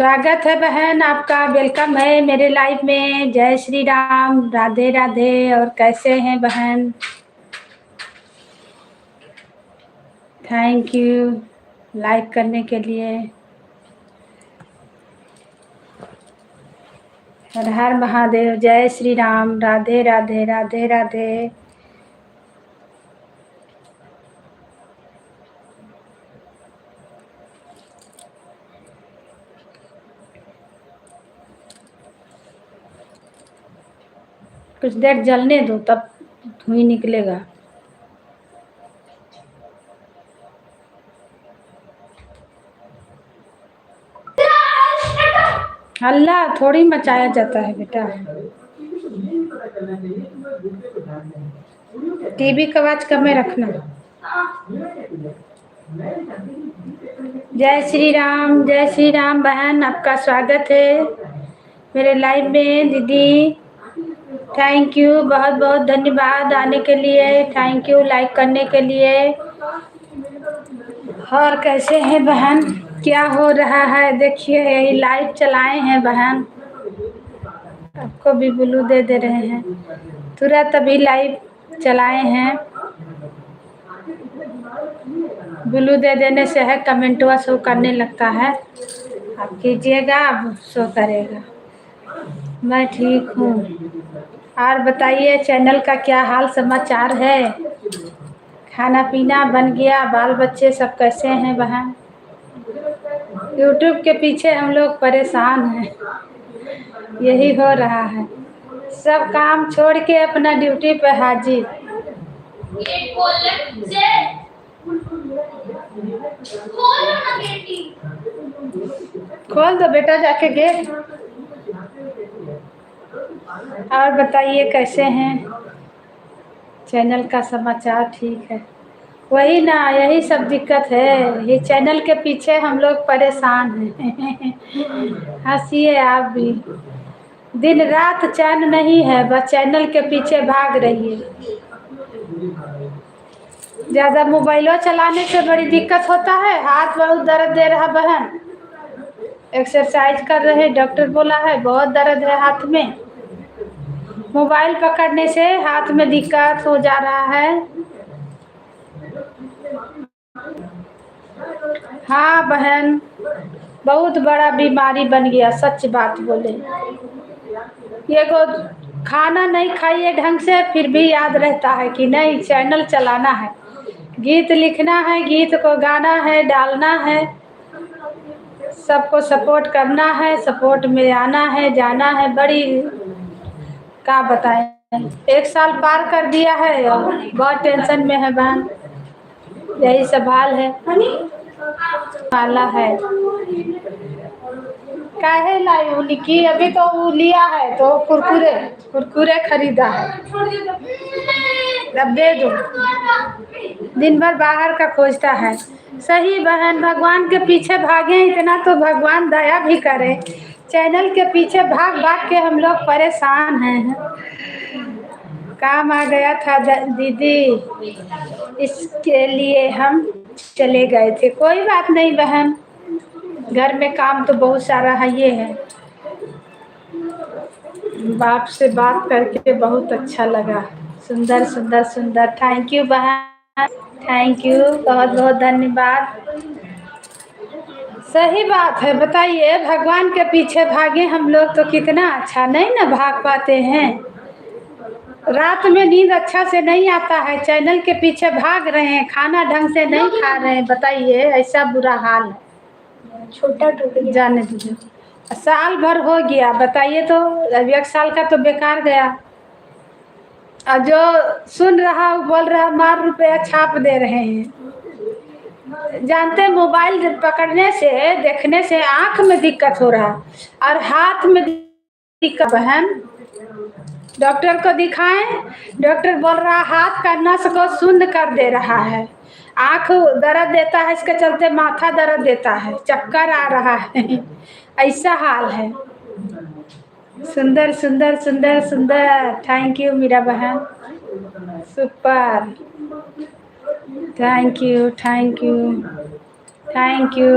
स्वागत है बहन आपका। वेलकम है मेरे लाइफ में। जय श्री राम, राधे राधे। और कैसे हैं बहन? थैंक यू लाइक करने के लिए। हर हर महादेव। जय श्री राम, राधे राधे, राधे राधे। कुछ देर जलने दो तब धुआं निकलेगा। हल्ला थोड़ी मचाया जाता है बेटा। टीवी का आवाज कम में रखना। जय श्री राम बहन, आपका स्वागत है मेरे लाइव में। दीदी थैंक यू, बहुत बहुत धन्यवाद आने के लिए। थैंक यू लाइक करने के लिए। और कैसे हैं बहन? क्या हो रहा है? देखिए यही लाइव चलाए हैं बहन, आपको भी ब्लू दे दे रहे हैं। तुरंत अभी लाइव चलाए हैं। ब्लू दे देने से है कमेंटवा शो करने लगता है। आप कीजिएगा, अब शो करेगा। मैं ठीक हूँ। और बताइए चैनल का क्या हाल समाचार है? खाना पीना बन गया? बाल बच्चे सब कैसे हैं बहन? यूट्यूब के पीछे हम लोग परेशान हैं, यही हो रहा है। सब काम छोड़ के अपना ड्यूटी पे हाजिर। खोल दो बेटा जाके गेट। और बताइए कैसे हैं? चैनल का समाचार ठीक है? वही ना, यही सब दिक्कत है। ये चैनल के पीछे हम लोग परेशान हैं। हंसिए आप भी। दिन रात चैन नहीं है, बस चैनल के पीछे भाग रही है। ज़्यादा मोबाइलों चलाने से बड़ी दिक्कत होता है। हाथ बहुत दर्द दे रहा बहन। एक्सरसाइज कर रहे, डॉक्टर बोला है बहुत दर्द है हाथ में। मोबाइल पकड़ने से हाथ में दिक्कत हो जा रहा है। हाँ बहन, बहुत बड़ा बीमारी बन गया, सच बात बोले। ये को खाना नहीं खाइए ढंग से फिर भी याद रहता है कि नहीं चैनल चलाना है, गीत लिखना है, गीत को गाना है, डालना है, सबको सपोर्ट करना है, सपोर्ट में आना है, जाना है। बड़ी क्या बताएं, 1 साल पार कर दिया है और बहुत टेंशन में है बहन। यही सब हाल है। माला है काहे लाई उली की? अभी तो वो लिया है तो कुरकुरे कुरकुरे खरीदा है। अब दे दो। दिन भर बाहर का खोजता है। सही बहन, भगवान के पीछे भागे इतना तो भगवान दया भी करे। चैनल के पीछे भाग भाग के हम लोग परेशान हैं। काम आ गया था दीदी, इसके लिए हम चले गए थे। कोई बात नहीं बहन, घर में काम तो बहुत सारा है। ये है। बाप से बात करके बहुत अच्छा लगा। सुंदर सुंदर सुंदर। थैंक यू बहन, थैंक यू, बहुत बहुत धन्यवाद। सही बात है। बताइए भगवान के पीछे भागे हम लोग तो कितना अच्छा, नहीं ना भाग पाते हैं। रात में नींद अच्छा से नहीं आता है, चैनल के पीछे भाग रहे हैं, खाना ढंग से नहीं खा रहे हैं। बताइए ऐसा बुरा हाल है। छोटा टूट जाने दीजिए। साल भर हो गया, बताइए तो। अब 1 साल का तो बेकार गया। और जो सुन रहा वो बोल रहा मार रुपया छाप दे रहे हैं। जानते मोबाइल पकड़ने से, देखने से आंख में दिक्कत हो रहा और हाथ में दिक्कत। बहन डॉक्टर को दिखाएं, डॉक्टर बोल रहा हाथ का नस को शून्य कर दे रहा है। आँख दर्द देता है, इसके चलते माथा दर्द देता है, चक्कर आ रहा है। ऐसा हाल है। सुंदर सुंदर सुंदर सुंदर। थैंक यू मेरा बहन, super. Thank you thank you thank you.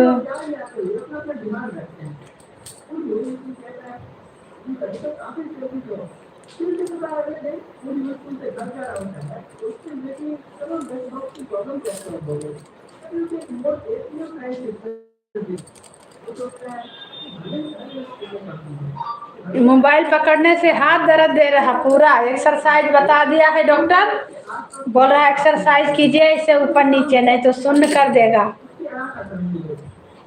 Mobile पकड़ने से हाथ दर्द दे रहा पूरा। एक्सरसाइज बता दिया है डॉक्टर, बोल रहा है एक्सरसाइज कीजिए, इसे ऊपर नीचे, नहीं तो सुन्न कर देगा।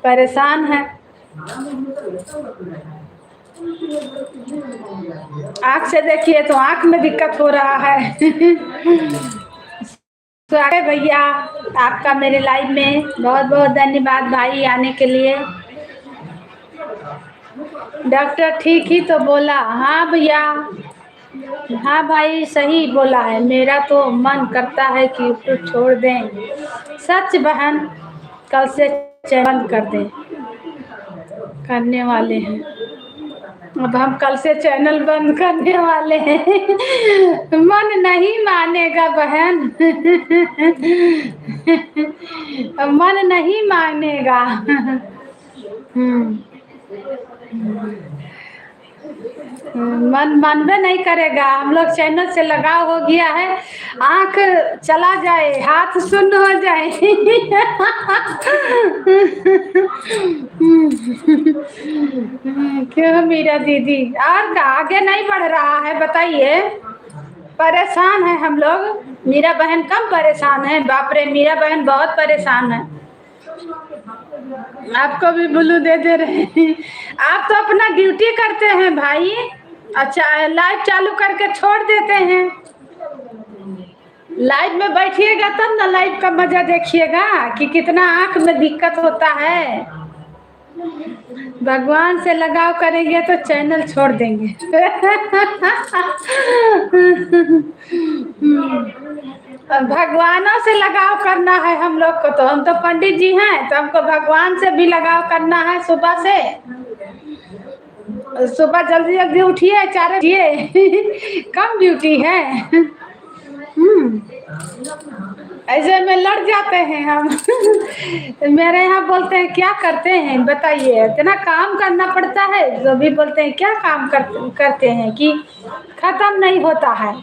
परेशान है। आँख से देखिए तो आँख में दिक्कत हो रहा है। स्वागत भैया आपका मेरे लाइव में, बहुत बहुत धन्यवाद भाई आने के लिए। डॉक्टर ठीक ही तो बोला। हाँ भैया, हाँ भाई सही बोला है। मेरा तो मन करता है कि यूट्यूब छोड़ दें। सच बहन, कल से बंद कर दें, करने वाले हैं। अब हम कल से चैनल बंद करने वाले हैं। मन नहीं मानेगा बहन। मन नहीं मानेगा। मन मानवे नहीं करेगा। हम लोग चैनल से लगाव हो गया है, आंख चला जाए, हाथ शून्य हो जाए। क्यों मीरा दीदी, और आगे नहीं बढ़ रहा है बताइए। परेशान है हम लोग। मीरा बहन कम परेशान है, बाप रे मीरा बहन बहुत परेशान है। आपको भी ब्लू दे रहे हैं। आप तो अपना ड्यूटी करते हैं भाई। अच्छा लाइव चालू करके छोड़ देते हैं। लाइव में बैठिएगा तब ना लाइव का मजा देखिएगा कि कितना आंख में दिक्कत होता है। भगवान से लगाव करेंगे तो चैनल छोड़ देंगे। भगवानों से लगाव करना है हम लोग को। तो हम तो पंडित जी हैं, तो हमको भगवान से भी लगाव करना है। सुबह से सुबह जल्दी जल्दी उठिए, 4 बजे। कम ड्यूटी है। ऐसे में लड़ जाते हैं हम। मेरे यहाँ बोलते हैं क्या करते हैं बताइए, इतना काम करना पड़ता है। जो भी बोलते हैं क्या काम करते हैं कि खत्म नहीं होता है।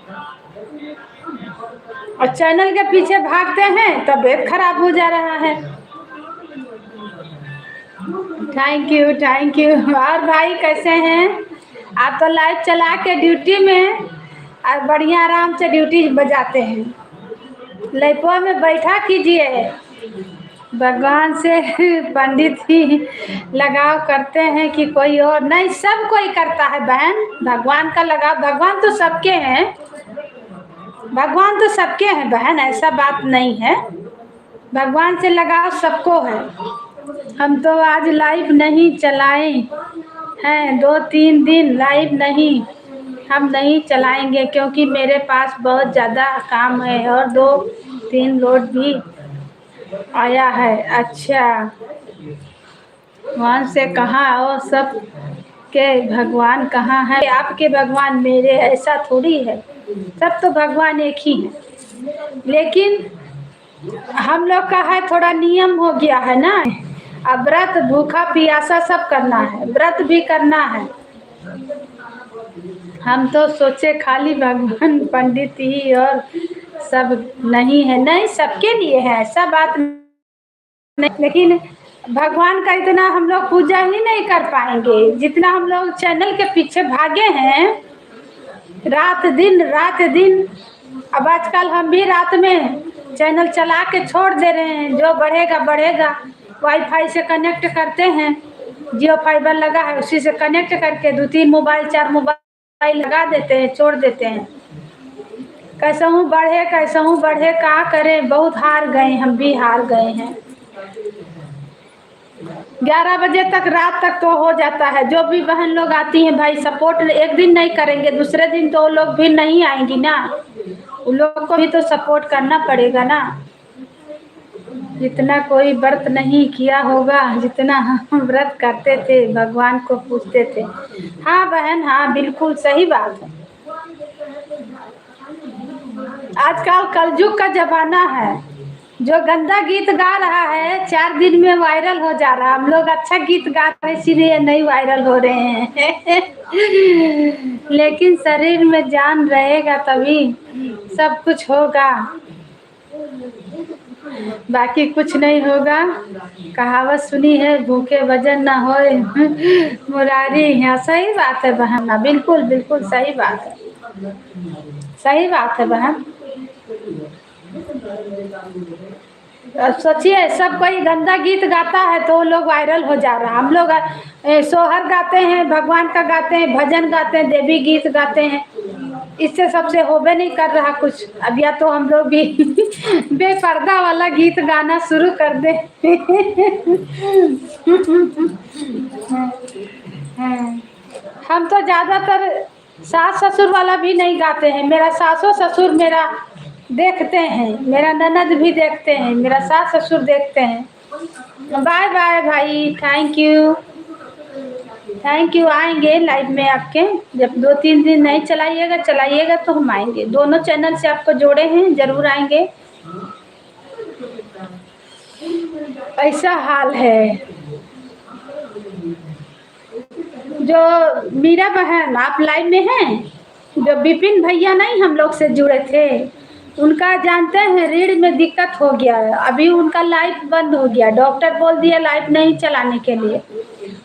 और चैनल के पीछे भागते हैं, तबीयत खराब हो जा रहा है। Thank you thank you. और भाई कैसे हैं आप? तो लाइव चला के ड्यूटी में और बढ़िया आराम से ड्यूटी बजाते हैं। लैपटॉप में बैठा कीजिए। भगवान से पंडित ही लगाव करते हैं कि कोई और नहीं, सब कोई करता है बहन। भगवान का लगाव, भगवान तो सबके हैं, भगवान तो सबके हैं बहन, ऐसा बात नहीं है। भगवान से लगाव सबको है। हम तो आज लाइव नहीं चलाए हैं, 2-3 दिन लाइव नहीं, हम नहीं चलाएंगे क्योंकि मेरे पास बहुत ज़्यादा काम है और 2-3 लोड भी आया है। अच्छा भगवान से कहाँ, और सब के भगवान कहाँ है? आपके भगवान मेरे, ऐसा थोड़ी है। सब तो भगवान एक ही है, लेकिन हम लोग का है थोड़ा नियम हो गया है ना। अब व्रत भूखा प्यासा सब करना है, व्रत भी करना है। हम तो सोचे खाली भगवान पंडित ही और सब नहीं है। नहीं, सबके लिए है, ऐसा बात नहीं। लेकिन भगवान का इतना हम लोग पूजा ही नहीं कर पाएंगे जितना हम लोग चैनल के पीछे भागे हैं, रात दिन। अब आजकल हम भी रात में चैनल चला के छोड़ दे रहे हैं। जो बढ़ेगा बढ़ेगा, वाईफाई से कनेक्ट करते हैं, जियो फाइबर लगा है उसी से कनेक्ट करके 2-3 मोबाइल 4 मोबाइल लगा देते हैं, छोड़ देते हैं। कैसा बढ़े क्या करें, बहुत हार गए, हम भी हार गए हैं। 11 बजे तक, रात तक तो हो जाता है। जो भी बहन लोग आती हैं भाई, सपोर्ट एक दिन नहीं करेंगे, दूसरे दिन तो वो लोग भी नहीं आएंगी ना। उन लोगों को भी तो सपोर्ट करना पड़ेगा ना। जितना कोई व्रत नहीं किया होगा जितना हम व्रत करते थे, भगवान को पूछते थे। हाँ बहन, हाँ बिल्कुल सही बात है। आजकल कलयुग का जमाना है, जो गंदा गीत गा रहा है 4 दिन में वायरल हो जा रहा है। हम लोग अच्छा गीत गा रहे हैं इसीलिए नहीं वायरल हो रहे हैं। लेकिन शरीर में जान रहेगा तभी सब कुछ होगा, बाकी कुछ नहीं होगा। कहावत सुनी है, भूखे भजन ना होए मुरारी। यहाँ सही बात है बहन, ना बिल्कुल बिल्कुल सही बात है, सही बात है बहन। अब सोचिए सब कोई गंदा गीत गाता है तो वो लोग वायरल हो जा रहा है। हम लोग सोहर गाते हैं, भगवान का गाते हैं, भजन गाते हैं, देवी गीत गाते हैं, इससे सबसे होबे नहीं कर रहा कुछ। अब या तो हम लोग भी बेपर्दा वाला गीत गाना शुरू कर दे। हम तो ज्यादातर सास ससुर वाला भी नहीं गाते हैं। मेरा सासो ससुर मेरा देखते हैं, मेरा ननद भी देखते हैं, मेरा सास ससुर देखते हैं। बाय बाय भाई, थैंक यू, थैंक यू। आएंगे लाइव में आपके, जब 2-3 दिन नहीं चलाइएगा चलाइएगा तो हम आएंगे। दोनों चैनल से आपको जोड़े हैं, जरूर आएंगे। ऐसा हाल है। जो मीरा बहन आप लाइव में हैं, जो विपिन भैया नहीं हम लोग से जुड़े थे, उनका जानते हैं रीढ़ में दिक्कत हो गया है। अभी उनका लाइव बंद हो गया, डॉक्टर बोल दिया लाइव नहीं चलाने के लिए।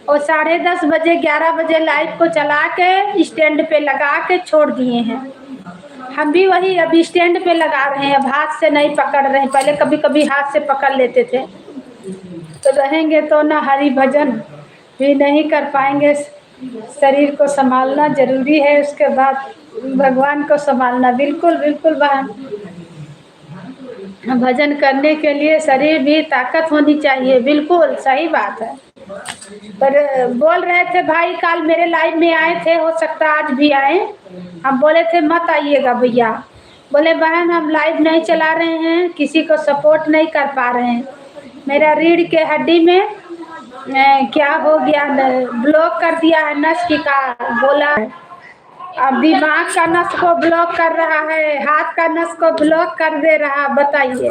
और 10:30 बजे 11 बजे लाइव को चला के स्टैंड पे लगा के छोड़ दिए हैं। हम भी वही अभी स्टैंड पे लगा रहे हैं, अब हाथ से नहीं पकड़ रहे हैं। पहले कभी कभी हाथ से पकड़ लेते थे, तो रहेंगे तो ना हरि भजन भी नहीं कर पाएंगे। शरीर को संभालना जरूरी है, उसके बाद भगवान को संभालना। बिल्कुल बिल्कुल बहन, भजन करने के लिए शरीर भी ताकत होनी चाहिए। बिल्कुल सही बात है। पर बोल रहे थे भाई कल मेरे लाइव में आए थे, हो सकता आज भी आए। हम बोले थे मत आइएगा भैया, बोले बहन हम लाइव नहीं चला रहे हैं, किसी को सपोर्ट नहीं कर पा रहे हैं। मेरा रीढ़ के हड्डी में क्या हो गया, ब्लॉक कर दिया है नस की का बोला। अब दिमाग का नस को ब्लॉक कर रहा है, हाथ का नस को ब्लॉक कर दे रहा। बताइए,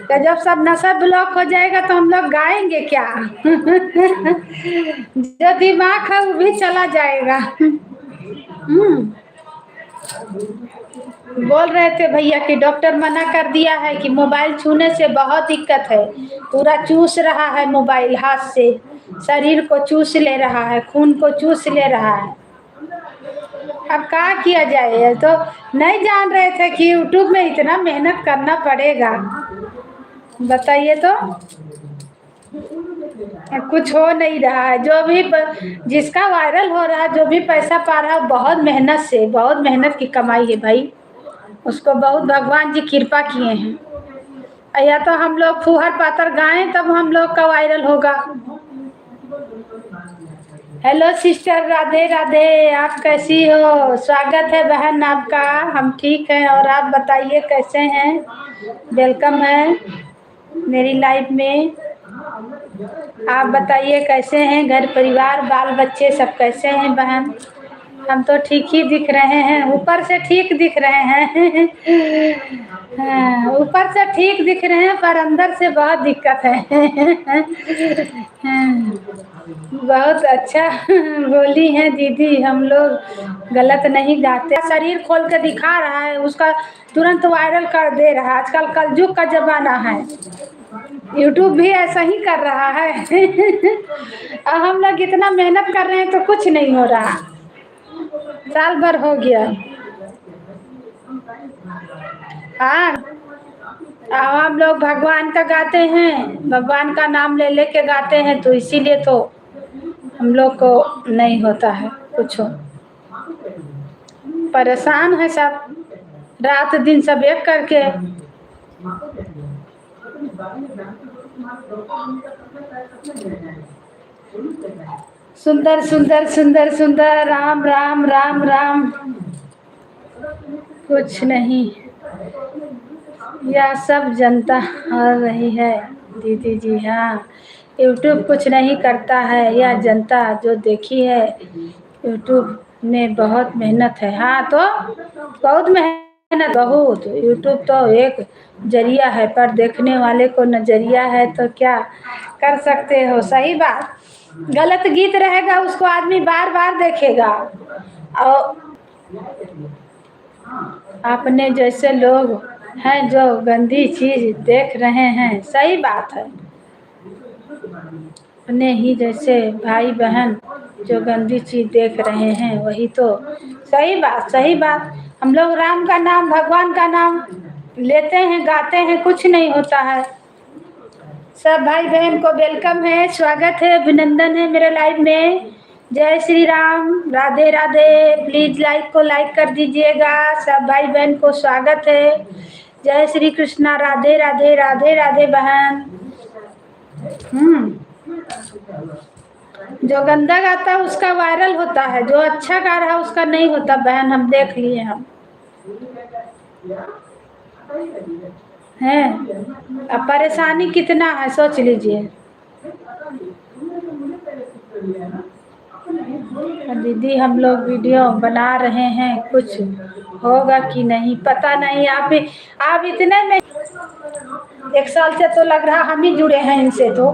तो जब सब नसा ब्लॉक हो जाएगा तो हम लोग गाएंगे क्या? जो दिमाग है वो भी चला जाएगा। बोल रहे थे भैया कि डॉक्टर मना कर दिया है कि मोबाइल छूने से बहुत दिक्कत है। पूरा चूस रहा है मोबाइल, हाथ से शरीर को चूस ले रहा है, खून को चूस ले रहा है। अब क्या किया जाए? तो नहीं जान रहे थे कि यूट्यूब में इतना मेहनत करना पड़ेगा। बताइए तो, कुछ हो नहीं रहा है। जो भी जिसका वायरल हो रहा है, जो भी पैसा पा रहा है, बहुत मेहनत से, बहुत मेहनत की कमाई है भाई। उसको बहुत भगवान जी कृपा किए हैं। या तो हम लोग फूहर पातर गाएं तब हम लोग का वायरल होगा। हेलो सिस्टर, राधे राधे, आप कैसी हो? स्वागत है बहन आपका। हम ठीक हैं, और आप बताइए कैसे हैं? वेलकम है मेरी लाइफ में। आप बताइए कैसे हैं? घर परिवार बाल बच्चे सब कैसे हैं बहन? हम तो ठीक ही दिख रहे हैं, ऊपर से ठीक दिख रहे हैं। हाँ, ऊपर से ठीक दिख रहे हैं पर अंदर से बहुत दिक्कत है। हाँ, बहुत अच्छा बोली हैं दीदी, हम लोग गलत नहीं गाते। शरीर खोल के दिखा रहा है, उसका तुरंत वायरल कर दे रहा है। आजकल कलयुग का जमाना है, यूट्यूब भी ऐसा ही कर रहा है। अब हम लोग इतना मेहनत कर रहे हैं तो कुछ नहीं हो रहा। साल भर हो गया। हाँ, हम लोग भगवान का गाते हैं, भगवान का नाम ले लेके गाते हैं, तो इसीलिए तो हम लोग को नहीं होता है कुछ। परेशान है सब, रात दिन सब एक करके। सुंदर सुंदर सुंदर सुंदर, राम राम राम राम। कुछ नहीं, यह सब जनता आ रही है दीदी जी। हाँ, यूट्यूब कुछ नहीं करता है, यह जनता जो देखी है यूट्यूब में बहुत मेहनत है। हाँ, तो बहुत मेहनत ना बहुत। यूट्यूब तो एक जरिया है, पर देखने वाले को नजरिया है तो क्या कर सकते हो। सही बात। गलत गीत रहेगा उसको आदमी बार बार देखेगा। और अपने जैसे लोग हैं जो गंदी चीज देख रहे हैं। सही बात है। अपने ही जैसे भाई बहन जो गंदी चीज देख रहे हैं वही तो। सही बात, सही बात। हम लोग राम का नाम, भगवान का नाम लेते हैं, गाते हैं, कुछ नहीं होता है। सब भाई बहन को वेलकम है, स्वागत है, अभिनंदन है मेरे लाइव में। जय श्री राम, राधे राधे। प्लीज लाइक को लाइक कर दीजिएगा। सब भाई बहन को स्वागत है। जय श्री कृष्णा, राधे राधे, राधे राधे बहन। जो गंदा गाता है उसका वायरल होता है, जो अच्छा गा रहा है उसका नहीं होता बहन, हम देख लिए हम हैं। अब परेशानी कितना है सोच लीजिए। दीदी हम लोग वीडियो बना रहे हैं, कुछ होगा कि नहीं पता नहीं। आप इतने में 1 साल से तो लग रहा हम ही जुड़े हैं इनसे। तो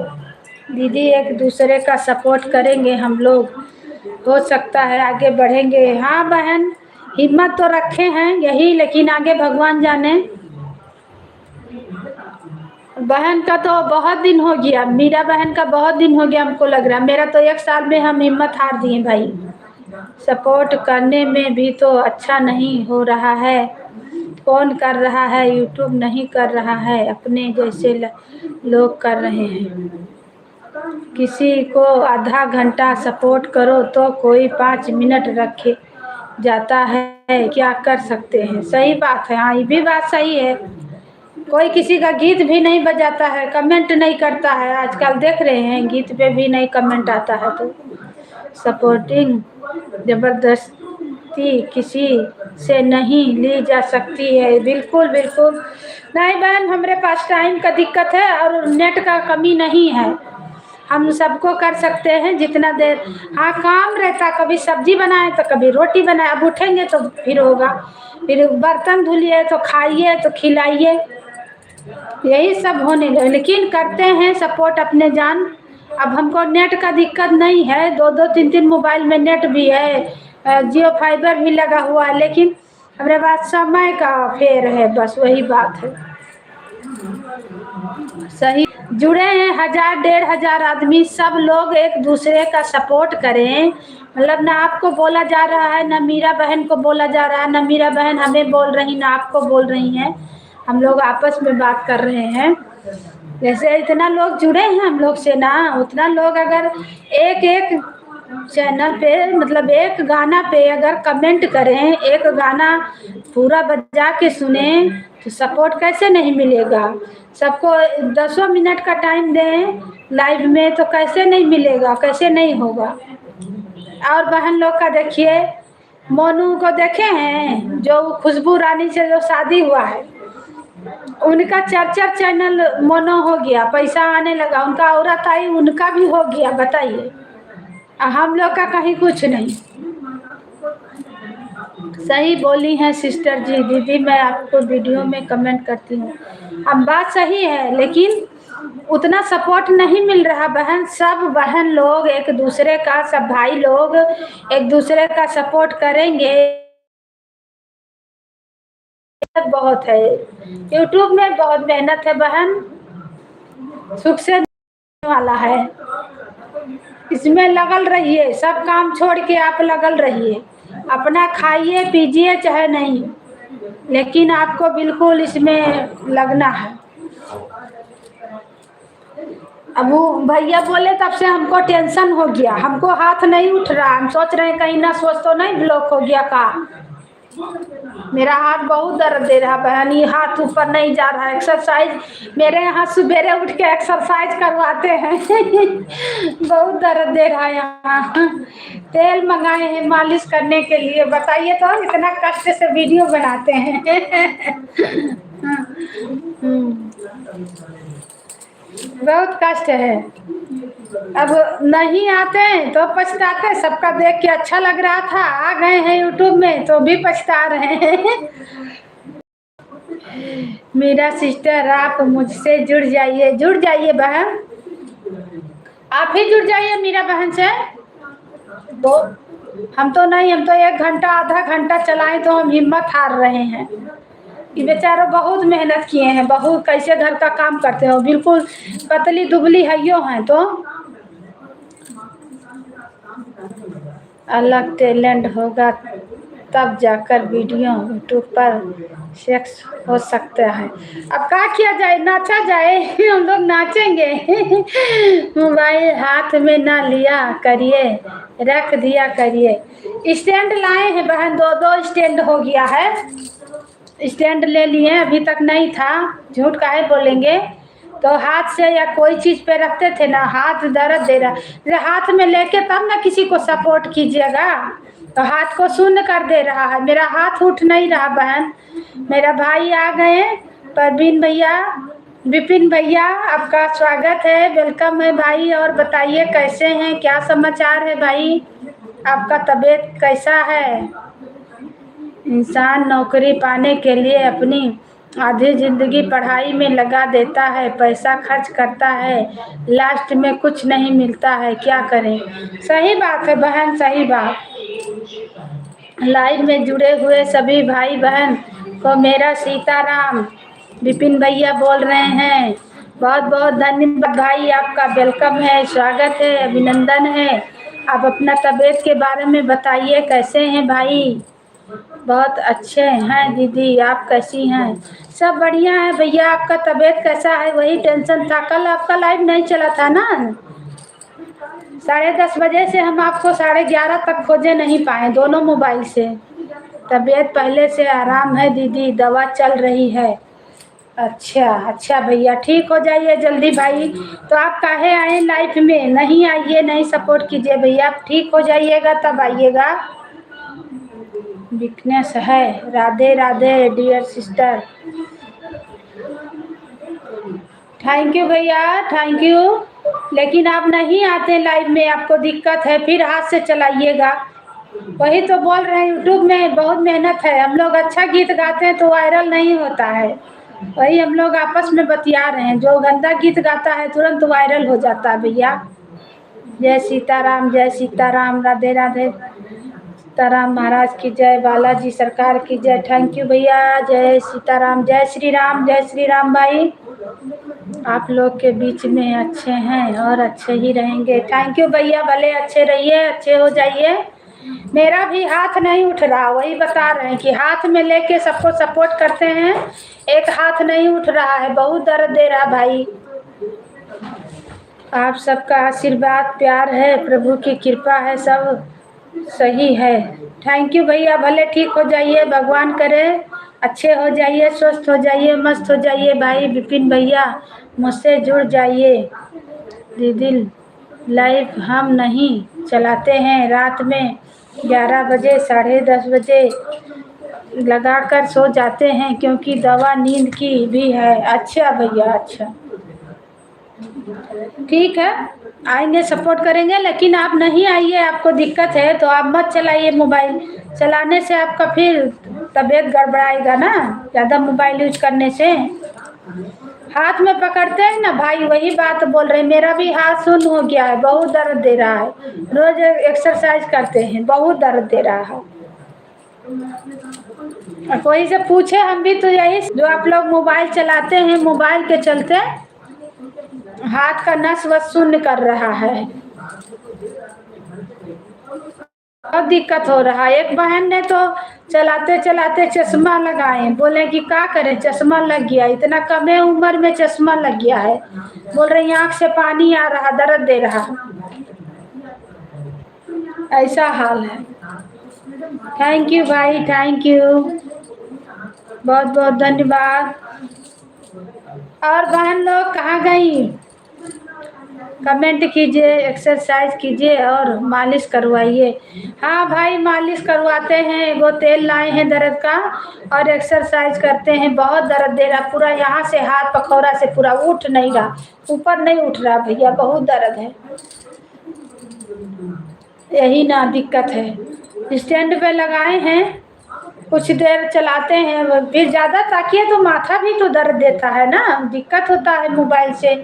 दीदी एक दूसरे का सपोर्ट करेंगे हम लोग, हो सकता है आगे बढ़ेंगे। हाँ बहन, हिम्मत तो रखे हैं यही, लेकिन आगे भगवान जाने। बहन का तो बहुत दिन हो गया, मीरा बहन का बहुत दिन हो गया हमको लग रहा। मेरा तो 1 साल में हम हिम्मत हार दिए भाई। सपोर्ट करने में भी तो अच्छा नहीं हो रहा है। कौन कर रहा है? यूट्यूब नहीं कर रहा है, अपने जैसे लोग कर रहे हैं। किसी को आधा घंटा सपोर्ट करो तो कोई 5 मिनट रखे जाता है, क्या कर सकते हैं। सही बात है। हाँ ये भी बात सही है। कोई किसी का गीत भी नहीं बजाता है, कमेंट नहीं करता है। आजकल देख रहे हैं गीत पे भी नहीं कमेंट आता है। तो सपोर्टिंग जबरदस्ती किसी से नहीं ली जा सकती है। बिल्कुल बिल्कुल नहीं बहन, हमारे पास टाइम का दिक्कत है और नेट का कमी नहीं है। हम सबको कर सकते हैं जितना देर। हाँ काम रहता, कभी सब्जी बनाए तो कभी रोटी बनाए। अब उठेंगे तो फिर होगा, फिर बर्तन धुलिए तो खाइए तो खिलाइए, यही सब होने लगे। लेकिन करते हैं सपोर्ट अपने जान। अब हमको नेट का दिक्कत नहीं है, 2-2 3-3 मोबाइल में नेट भी है, जियो फाइबर भी लगा हुआ है, लेकिन हमारे पास समय का फेर है, बस वही बात है। सही जुड़े हैं 1000-1500 आदमी, सब लोग एक दूसरे का सपोर्ट करें। मतलब ना आपको बोला जा रहा है, ना मीरा बहन को बोला जा रहा है, ना मीरा बहन हमें बोल रही, ना आपको बोल रही हैं। हम लोग आपस में बात कर रहे हैं। जैसे इतना लोग जुड़े हैं हम लोग से ना, उतना लोग अगर एक एक चैनल पे, मतलब एक गाना पे अगर कमेंट करें, एक गाना पूरा बजा के सुने तो सपोर्ट कैसे नहीं मिलेगा। सबको 10 मिनट का टाइम दें लाइव में तो कैसे नहीं मिलेगा, कैसे नहीं होगा। और बहन लोग का देखिए, मोनू को देखे हैं जो खुशबू रानी से जो शादी हुआ है, उनका 4-4 चैनल मोनो हो गया, पैसा आने लगा। उनका औरत आई, उनका भी हो गया। बताइए, हम लोग का कहीं कुछ नहीं। सही बोली हैं सिस्टर जी। दीदी मैं आपको वीडियो में कमेंट करती हूँ, अब बात सही है, लेकिन उतना सपोर्ट नहीं मिल रहा बहन। सब बहन लोग एक दूसरे का, सब भाई लोग एक दूसरे का सपोर्ट करेंगे। बहुत है यूट्यूब में, बहुत मेहनत है बहन, सुख से वाला है। इसमें लगल रहिए, सब काम छोड़ के आप लगल रहिए, अपना खाइए पीजिए चाहे नहीं, लेकिन आपको बिल्कुल इसमें लगना है। अब वो भैया बोले तब से हमको टेंशन हो गया, हमको हाथ नहीं उठ रहा। हम सोच रहे हैं कहीं ना सोच तो नहीं ब्लॉक हो गया का। मेरा हाथ बहुत दर्द दे रहा बहन, ये हाथ ऊपर नहीं जा रहा है। एक्सरसाइज मेरे यहाँ सवेरे उठ के एक्सरसाइज करवाते हैं बहुत दर्द दे रहा है यहाँ। तेल मंगाए हैं मालिश करने के लिए। बताइए तो इतना कष्ट से वीडियो बनाते हैं बहुत कष्ट है। अब नहीं आते हैं तो पछताते। सबका देख के अच्छा लग रहा था, आ गए हैं यूट्यूब में तो भी पछता रहे हैं मेरा सिस्टर आप मुझसे जुड़ जाइए बहन, आप ही जुड़ जाइए मीरा बहन से। दो हम तो नहीं, हम तो 1 घंटा आधा घंटा चलाएं तो हम हिम्मत हार रहे हैं। ये बेचारों बहुत मेहनत किए हैं, बहुत कैसे घर का काम करते हो, बिल्कुल पतली दुबली हइयो हैं तो अलग टैलेंट होगा तब जाकर वीडियो यूट्यूब पर सेक्स हो सकता है। अब क्या किया जाए, नाचा जाए हम लोग नाचेंगे। मोबाइल हाथ में ना लिया करिए, रख दिया करिए। स्टैंड लाए हैं बहन, 2 स्टैंड हो गया है, स्टैंड ले लिए, अभी तक नहीं था, झूठ काहे बोलेंगे। तो हाथ से या कोई चीज़ पे रखते थे ना, हाथ दर्द दे रहा, हाथ में लेके तब ना किसी को सपोर्ट कीजिएगा। तो हाथ को शून्य कर दे रहा है, मेरा हाथ उठ नहीं रहा बहन। मेरा भाई आ गए, परवीन भैया, विपिन भैया, आपका स्वागत है, वेलकम है भाई। और बताइए कैसे हैं, क्या समाचार है भाई, आपका तबीयत कैसा है। इंसान नौकरी पाने के लिए अपनी आधी ज़िंदगी पढ़ाई में लगा देता है, पैसा खर्च करता है, लास्ट में कुछ नहीं मिलता है, क्या करें। सही बात है बहन, सही बात। लाइव में जुड़े हुए सभी भाई बहन को मेरा सीताराम। विपिन भैया बोल रहे हैं, बहुत बहुत धन्यवाद भाई, आपका वेलकम है, स्वागत है, अभिनंदन है। आप अपना तबीयत के बारे में बताइए, कैसे हैं भाई। बहुत अच्छे हैं दीदी, आप कैसी हैं। सब बढ़िया है भैया, आपका तबीयत कैसा है, वही टेंशन था। कल आपका लाइव नहीं चला था ना, 10:30 बजे से हम आपको 11:30 तक खोजे नहीं पाए दोनों मोबाइल से। तबीयत पहले से आराम है दीदी, दवा चल रही है। अच्छा अच्छा भैया, ठीक हो जाइए जल्दी भाई। तो आप काहे आए लाइफ में, नहीं आइए, नहीं सपोर्ट कीजिए भैया, आप ठीक हो जाइएगा तब आइएगा। वीकनेस है, Radhe Radhe dear sister. Thank you भैया, थैंक यू। लेकिन आप नहीं आते लाइव में, आपको दिक्कत है, फिर हाथ से चलाइएगा। वही तो बोल रहे हैं, यूट्यूब में बहुत मेहनत है। हम लोग अच्छा गीत गाते हैं तो वायरल नहीं होता है, वही हम लोग आपस में बतिया रहे हैं। जो गंदा गीत गाता है तुरंत वायरल हो जाता है भैया। जय सीताराम, जय सीताराम, राधे राधे, सीताराम महाराज की जय, बालाजी सरकार की जय। थैंक यू भैया, जय सीताराम, जय श्री राम, जय श्री राम भाई। आप लोग के बीच में अच्छे हैं और अच्छे ही रहेंगे। थैंक यू भैया, भले अच्छे रहिए, अच्छे हो जाइए। मेरा भी हाथ नहीं उठ रहा, वही बता रहे हैं कि हाथ में लेके सबको सपोर्ट करते हैं, एक हाथ नहीं उठ रहा है, बहुत दर्द दे रहा भाई। आप सबका आशीर्वाद प्यार है, प्रभु की कृपा है, सब सही है। थैंक यू भैया, भले ठीक हो जाइए, भगवान करे अच्छे हो जाइए, स्वस्थ हो जाइए, मस्त हो जाइए भाई। विपिन भैया मुझसे जुड़ जाइए दीदी, लाइव हम नहीं चलाते हैं, रात में 11 बजे 10:30 बजे लगा कर सो जाते हैं, क्योंकि दवा नींद की भी है। अच्छा भैया, अच्छा ठीक है, आएंगे सपोर्ट करेंगे। लेकिन आप नहीं आइए, आपको दिक्कत है तो आप मत चलाइए मोबाइल, चलाने से आपका फिर तबीयत गड़बड़ाएगा ना, ज़्यादा मोबाइल यूज करने से। हाथ में पकड़ते हैं ना भाई, वही बात बोल रहे हैं, मेरा भी हाथ सुन्न हो गया है, बहुत दर्द दे रहा है। रोज एक्सरसाइज करते हैं, बहुत दर्द दे रहा है। कोई से पूछे, हम भी तो यही, जो आप लोग मोबाइल चलाते हैं, मोबाइल के चलते हाथ का नस वस शून्य कर रहा है, बहुत दिक्कत हो रहा है। एक बहन ने तो चलाते चलाते चश्मा लगाए, बोले कि क्या करें, चश्मा लग गया, इतना कम उम्र में चश्मा लग गया है। बोल रही आँख से पानी आ रहा, दर्द दे रहा, ऐसा हाल है। थैंक यू भाई, थैंक यू, बहुत बहुत धन्यवाद। और बहन लोग कहाँ गई, कमेंट कीजिए, एक्सरसाइज कीजिए और मालिश करवाइए। हाँ भाई, मालिश करवाते हैं, वो तेल लाए हैं दर्द का, और एक्सरसाइज करते हैं। बहुत दर्द दे रहा, पूरा यहाँ से हाथ पखौरा से पूरा उठ नहीं रहा, ऊपर नहीं उठ रहा भैया, बहुत दर्द है, यही ना दिक्कत है। स्टैंड पे लगाए हैं, कुछ देर चलाते हैं, फिर ज़्यादा ताकिए तो माथा भी तो दर्द देता है ना, दिक्कत होता है मोबाइल से।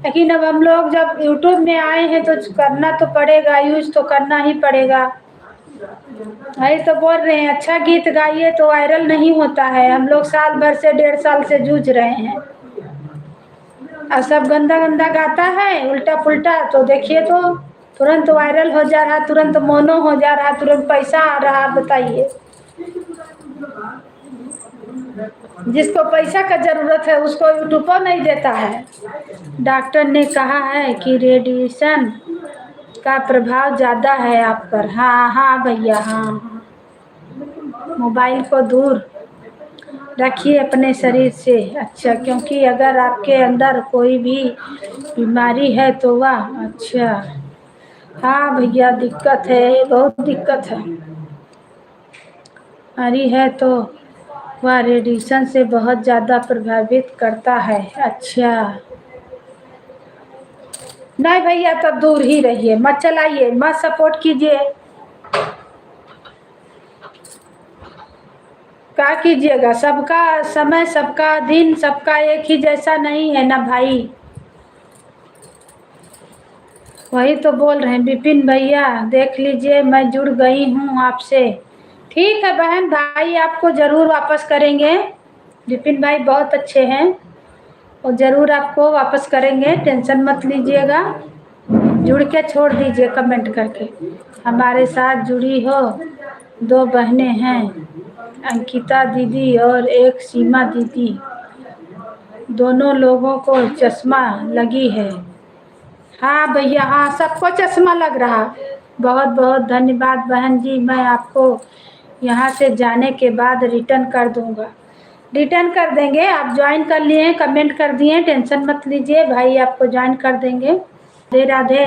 लेकिन अब हम लोग जब यूट्यूब में आए हैं तो करना तो पड़ेगा, यूज़ तो करना ही पड़ेगा। वही तो बोल रहे हैं, अच्छा गीत गाइए तो वायरल नहीं होता है। हम लोग साल भर से 1.5 साल से जूझ रहे हैं और सब गंदा गंदा गाता है उल्टा पुल्टा, तो देखिए तो तुरंत वायरल हो जा रहा, तुरंत मोनो हो जा रहा, तुरंत पैसा आ रहा। बताइए, जिसको पैसा का जरूरत है उसको यूट्यूब पर नहीं देता है। डॉक्टर ने कहा है कि रेडिएशन का प्रभाव ज़्यादा है आप पर। हाँ हाँ भैया, हाँ हाँ। मोबाइल को दूर रखिए अपने शरीर से। अच्छा, क्योंकि अगर आपके अंदर कोई भी बीमारी है तो वह, अच्छा हाँ भैया, दिक्कत है, बहुत दिक्कत है। बीमारी है तो वह रेडिएशन से बहुत ज़्यादा प्रभावित करता है। अच्छा, नहीं भैया, तब दूर ही रहिए, मत चलाइए, मत सपोर्ट कीजिए। क्या कीजिएगा, सबका समय, सबका दिन, सबका एक ही जैसा नहीं है ना भाई। वही तो बोल रहे हैं विपिन भैया, देख लीजिए मैं जुड़ गई हूँ आपसे। ठीक है बहन, भाई आपको ज़रूर वापस करेंगे। विपिन भाई बहुत अच्छे हैं और ज़रूर आपको वापस करेंगे, टेंशन मत लीजिएगा। जुड़ के छोड़ दीजिए कमेंट करके। हमारे साथ जुड़ी हो 2 बहनें हैं, अंकिता दीदी और एक सीमा दीदी। दोनों लोगों को चश्मा लगी है। हाँ भैया, हाँ, सबको चश्मा लग रहा। बहुत बहुत धन्यवाद बहन जी, मैं आपको यहाँ से जाने के बाद रिटर्न कर दूँगा। रिटर्न कर देंगे, आप ज्वाइन कर लिए, कमेंट कर दिए, टेंशन मत लीजिए, भाई आपको ज्वाइन कर देंगे। राधे राधे।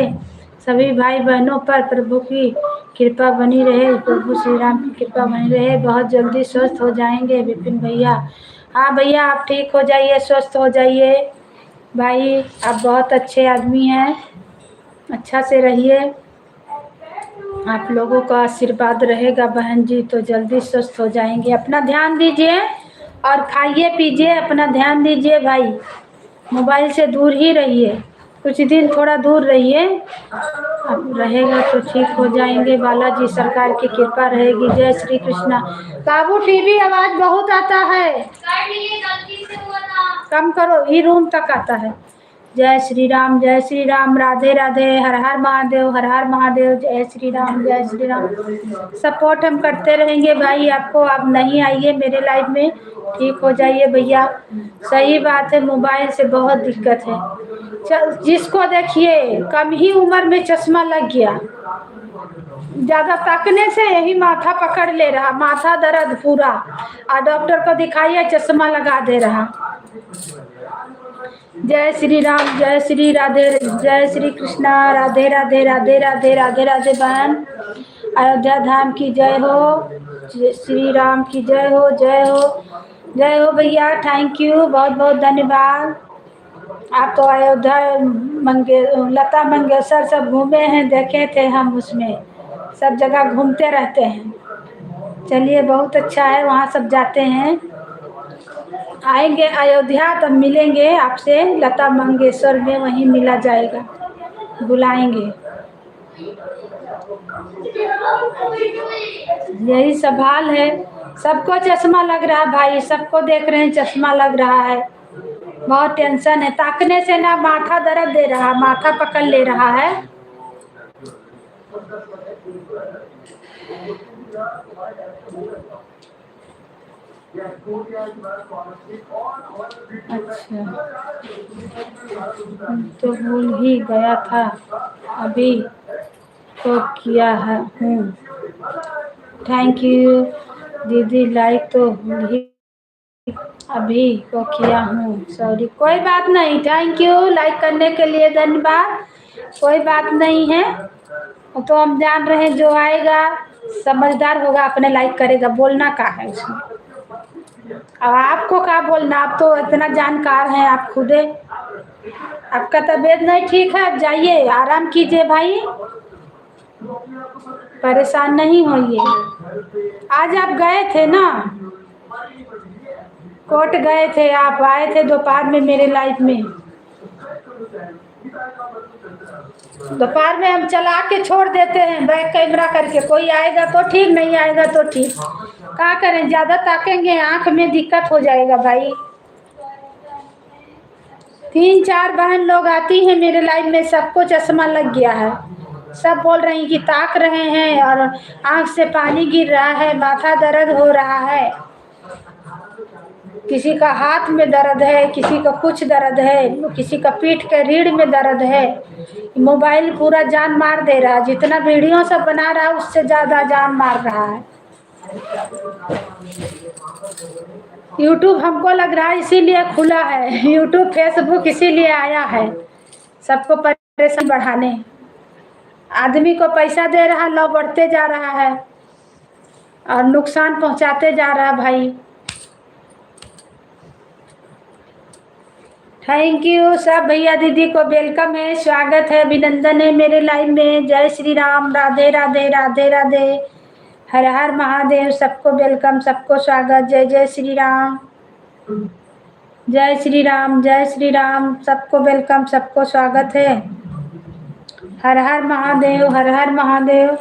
सभी भाई बहनों पर प्रभु की कृपा बनी रहे, प्रभु श्री राम की कृपा बनी रहे। बहुत जल्दी स्वस्थ हो जाएंगे विपिन भैया। हाँ भैया, आप ठीक हो जाइए, स्वस्थ हो जाइए। भाई आप बहुत अच्छे आदमी हैं, अच्छा से रहिए। आप लोगों का आशीर्वाद रहेगा बहन जी तो जल्दी स्वस्थ हो जाएंगे। अपना ध्यान दीजिए और खाइए पीजिए, अपना ध्यान दीजिए भाई। मोबाइल से दूर ही रहिए, कुछ दिन थोड़ा दूर रहिए, अब रहेगा तो ठीक हो जाएंगे। बालाजी सरकार की कृपा रहेगी। जय श्री कृष्णा। बाबू टीवी आवाज़ बहुत आता है, कम करो, ये रूम तक आता है। जय श्री राम, जय श्री राम, राधे राधे, हर हर महादेव, हर हर महादेव, जय श्री राम, जय श्री राम। सपोर्ट हम करते रहेंगे भाई आपको। आप नहीं आइए मेरे लाइफ में, ठीक हो जाइए भैया। सही बात है, मोबाइल से बहुत दिक्कत है। जिसको देखिए कम ही उम्र में चश्मा लग गया, ज़्यादा ताकने से यही माथा पकड़ ले रहा, माथा दर्द पूरा, और डॉक्टर को दिखाइए चश्मा लगा दे रहा। जय श्री राम, जय श्री राधे, जय श्री कृष्णा, राधे राधे, राधे राधे, राधे राधे बहन। अयोध्या धाम की जय हो, श्री राम की जय हो, जय हो, जय हो भैया। थैंक यू, बहुत बहुत धन्यवाद। आप तो अयोध्या लता मंगेशकर सब घूमे हैं, देखे थे हम, उसमें सब जगह घूमते रहते हैं। चलिए बहुत अच्छा है, वहाँ सब जाते हैं। आएंगे अयोध्या तब मिलेंगे आपसे, लता मंगेशकर में वहीं मिला जाएगा, बुलाएंगे। यही सब हाल है, सबको चश्मा लग रहा है भाई, सबको देख रहे हैं चश्मा लग रहा है। बहुत टेंशन है, ताकने से ना माथा दर्द दे रहा, माथा पकड़ ले रहा है। अच्छा, तो भूल ही गया था, अभी तो किया है हूँ। थैंक यू दीदी, लाइक तो भूल ही अभी को किया हूँ, सॉरी। कोई बात नहीं, थैंक यू लाइक करने के लिए, धन्यवाद। कोई बात नहीं है, तो हम जान रहे हैं जो आएगा समझदार होगा, अपने लाइक करेगा। बोलना का है उसमें, अब आपको क्या बोलना, आप तो इतना जानकार हैं आप खुदे। आपका तबीयत नहीं ठीक है, आप जाइए आराम कीजिए भाई, परेशान नहीं होइए। आज आप गए थे ना, कोर्ट गए थे, आप आए थे दोपहर में मेरे लाइफ में। दोपहर में हम चला के छोड़ देते हैं बैक कैमरा करके, कोई आएगा तो ठीक, नहीं आएगा तो ठीक। क्या करें, ज़्यादा ताकेंगे आँख में दिक्कत हो जाएगा भाई। 3-4 बहन लोग आती हैं मेरे लाइफ में, सबको चश्मा लग गया है। सब बोल रही कि ताक रहे हैं और आँख से पानी गिर रहा है, माथा दर्द हो रहा है, किसी का हाथ में दर्द है, किसी का कुछ दर्द है, किसी का पीठ के रीढ़ में दर्द है। मोबाइल पूरा जान मार दे रहा है, जितना वीडियो सब बना रहा है उससे ज़्यादा जान मार रहा है। यूट्यूब हमको लग रहा है इसीलिए खुला है, यूट्यूब फेसबुक इसीलिए आया है, सबको परेशान बढ़ाने। आदमी को पैसा दे रहा, लव बढ़ते जा रहा है और नुकसान पहुंचाते जा रहा है भाई। थैंक यू सब भैया दीदी को वेलकम है, स्वागत है, अभिनंदन है मेरे लाइव में। जय श्री राम, राधे राधे, राधे राधे, हर हर महादेव, सबको वेलकम, सबको स्वागत। जय जय श्री राम, जय श्री राम, जय श्री राम, सबको वेलकम, सबको स्वागत है। हर हर महादेव, हर हर महादेव।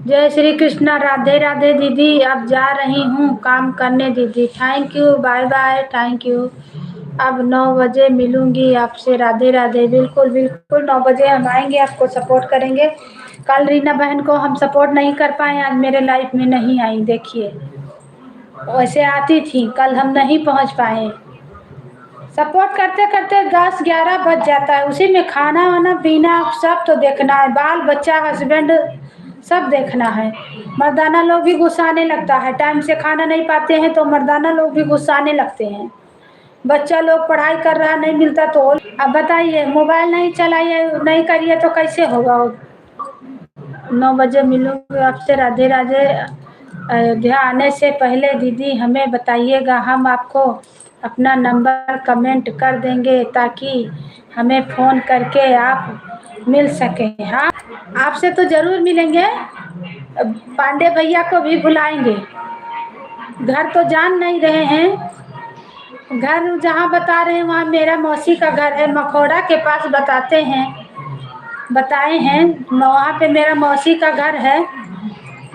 जय श्री कृष्णा, राधे राधे दीदी, अब जा रही हूँ काम करने दीदी। Thank you, bye bye, thank you. अब 9 बजे मिलूंगी आपसे, राधे राधे। बिल्कुल बिल्कुल 9 बजे हम आएंगे, आपको सपोर्ट करेंगे। कल रीना बहन को हम सपोर्ट नहीं कर पाए, आज मेरे लाइफ में नहीं आई, देखिए वैसे आती थी, कल हम नहीं पहुँच पाए। सपोर्ट करते करते 10-11 बज जाता है, उसी में खाना वाना पीना सब तो देखना है, बाल बच्चा हस्बैंड सब देखना है। मर्दाना लोग भी गुस्साने लगता है, टाइम से खाना नहीं पाते हैं तो मर्दाना लोग भी गुस्साने लगते हैं। बच्चा लोग पढ़ाई कर रहा नहीं मिलता तो अब बताइए, मोबाइल नहीं चलाइए नहीं करिए तो कैसे होगा। 9 बजे मिलूंगी आपसे, राधे राधे। अयोध्या आने से पहले दीदी हमें बताइएगा, हम आपको अपना नंबर कमेंट कर देंगे ताकि हमें फ़ोन करके आप मिल सकें। हाँ, आपसे तो ज़रूर मिलेंगे, पांडे भैया को भी बुलाएंगे। घर तो जान नहीं रहे हैं, घर जहाँ बता रहे हैं वहाँ मेरा मौसी का घर है, मखौड़ा के पास बताते हैं, बताए हैं, वहाँ पे मेरा मौसी का घर है।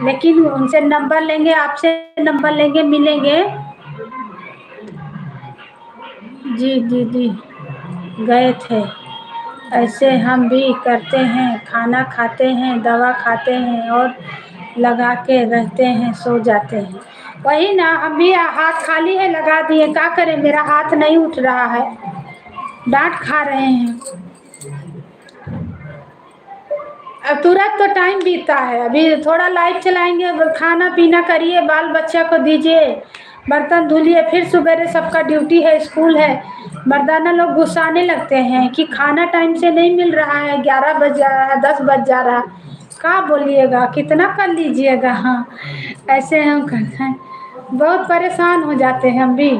लेकिन उनसे नंबर लेंगे, आपसे नंबर लेंगे, मिलेंगे। जी दीदी गए थे, ऐसे हम भी करते हैं, खाना खाते हैं, दवा खाते हैं और लगा के रहते हैं, सो जाते हैं। वही ना, हम भी हाथ खाली है लगा दिए, क्या करें, मेरा हाथ नहीं उठ रहा है, डांट खा रहे हैं। अब तुरंत तो टाइम बीता है, अभी थोड़ा लाइट चलाएंगे, खाना पीना करिए, बाल बच्चा को दीजिए, बर्तन धुलिए, फिर सुबह सबका ड्यूटी है, स्कूल है। मर्दाना लोग गुस्साने लगते हैं कि खाना टाइम से नहीं मिल रहा है, 11 बज जा रहा है, 10 बज जा रहा है, क्या बोलिएगा, कितना कर लीजिएगा। हाँ, ऐसे हम करते हैं, बहुत परेशान हो जाते हैं हम भी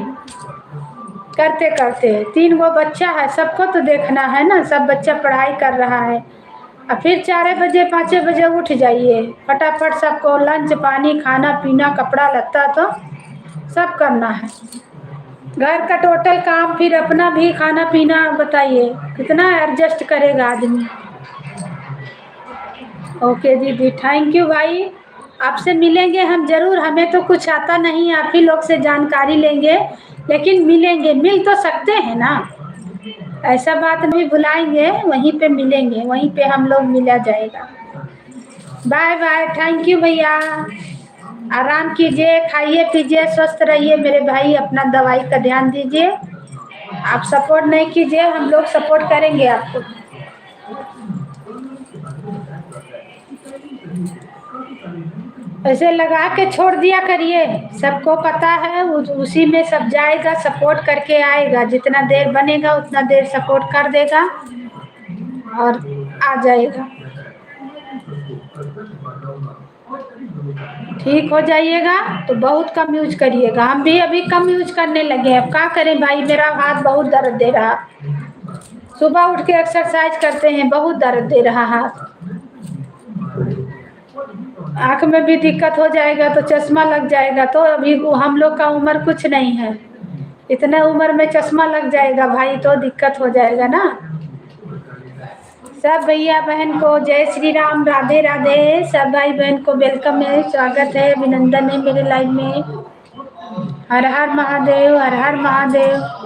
करते करते। 3 गो बच्चा है, सबको तो देखना है ना, सब बच्चा पढ़ाई कर रहा है, और फिर 4 बजे 5 बजे उठ जाइए, फटाफट सबको लंच पानी खाना पीना कपड़ा लत्ता तो सब करना है, घर का टोटल काम, फिर अपना भी खाना पीना, बताइए कितना एडजस्ट करेगा आदमी। ओके दीदी, थैंक यू भाई, आपसे मिलेंगे हम ज़रूर, हमें तो कुछ आता नहीं, आप ही लोग से जानकारी लेंगे, लेकिन मिलेंगे, मिल तो सकते हैं ना, ऐसा बात नहीं, बुलाएंगे वहीं पे मिलेंगे, वहीं पे हम लोग मिला जाएगा। बाय बाय, थैंक यू भैया, आराम कीजिए, खाइए पीजिए, स्वस्थ रहिए मेरे भाई, अपना दवाई का ध्यान दीजिए। आप सपोर्ट नहीं कीजिए, हम लोग सपोर्ट करेंगे आपको। ऐसे लगा के छोड़ दिया करिए, सबको पता है, उसी में सब जाएगा, सपोर्ट करके आएगा, जितना देर बनेगा उतना देर सपोर्ट कर देगा और आ जाएगा। ठीक हो जाइएगा तो बहुत कम यूज करिएगा। हम भी अभी कम यूज करने लगे हैं, अब क्या करें भाई, मेरा हाथ बहुत दर्द दे रहा। सुबह उठ के एक्सरसाइज करते हैं, बहुत दर्द दे रहा हाथ। आँख में भी दिक्कत हो जाएगा तो चश्मा लग जाएगा, तो अभी हम लोग का उम्र कुछ नहीं है, इतने उम्र में चश्मा लग जाएगा भाई तो दिक्कत हो जाएगा ना। सब भैया बहन को जय श्री राम, राधे राधे। सब भाई बहन को वेलकम है, स्वागत है, अभिनंदन है मेरे लाइव में। हर हर महादेव, हर हर महादेव।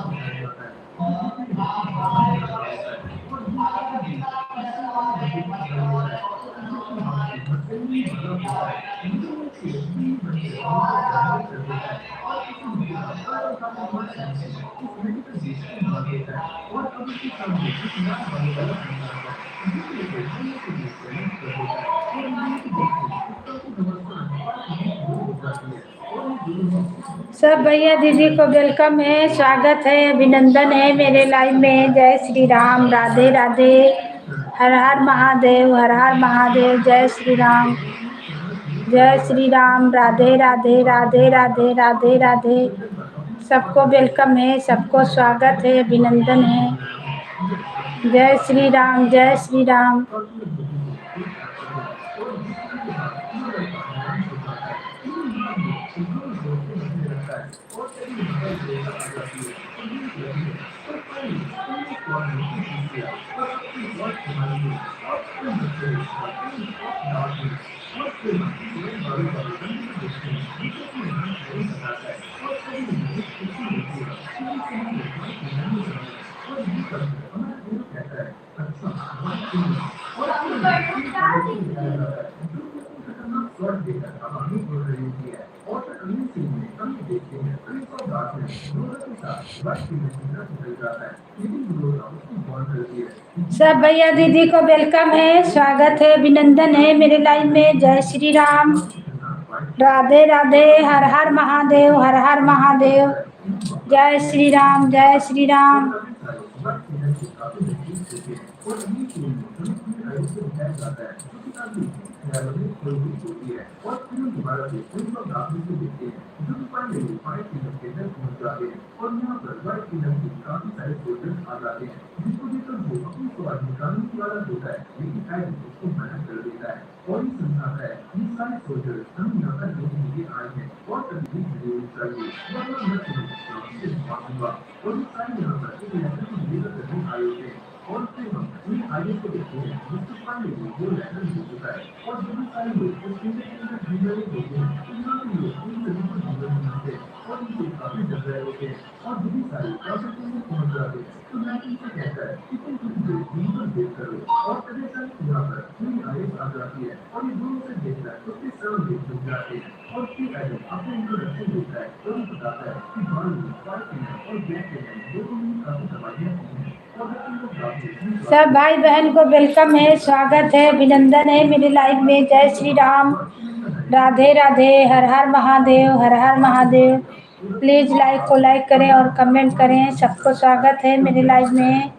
सब भैया दीदी को वेलकम है, स्वागत है, अभिनंदन है मेरे लाइव में। जय श्री राम, राधे राधे, हर हर महादेव, हर हर महादेव, जय श्री राम, जय श्री राम, राधे राधे, राधे राधे, राधे राधे। सबको वेलकम है, सबको स्वागत है, अभिनंदन है। जय श्री राम, जय श्री राम। सब भैया दीदी को वेलकम है, स्वागत है, अभिनंदन है मेरे लाइव में। जय श्री राम, राधे राधे, हर हर महादेव, हर हर महादेव, जय श्री राम, जय श्री राम। सब भाई बहन को वेलकम है, स्वागत है, अभिनंदन है मेरे लाइव में। जय श्री राम, राधे राधे, हर हर महादेव, हर हर महादेव। प्लीज लाइक को लाइक करें और कमेंट करें, सबको स्वागत है मेरे लाइव में।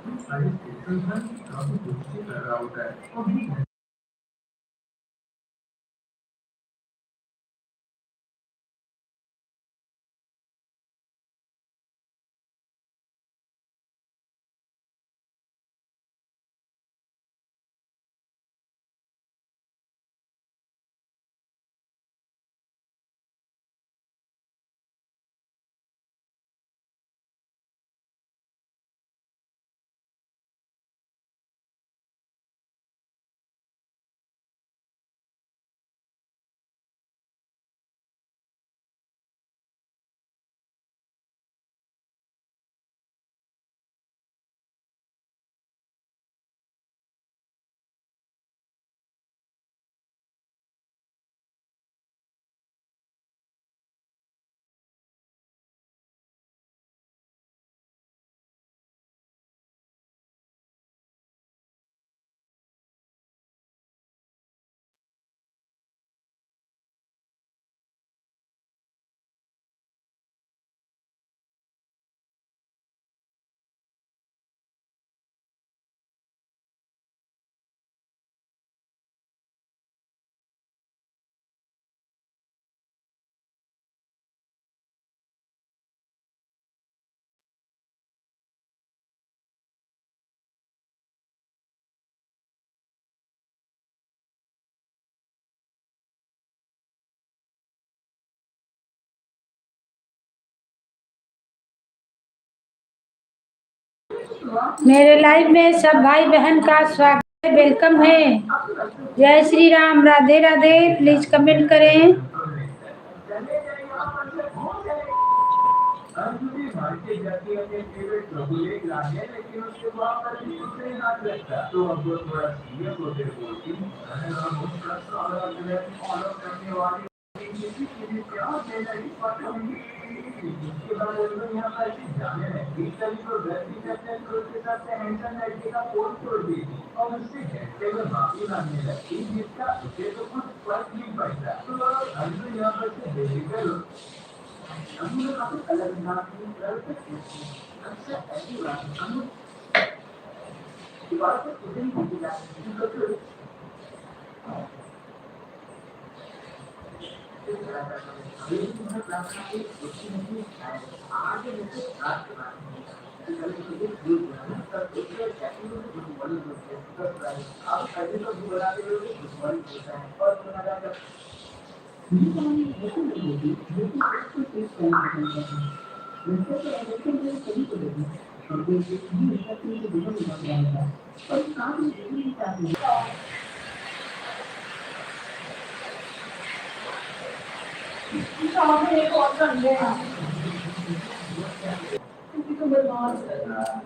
मेरे लाइव में सब भाई बहन का स्वागत है, वेलकम है। जय श्री राम, राधे राधे। प्लीज कमेंट करें।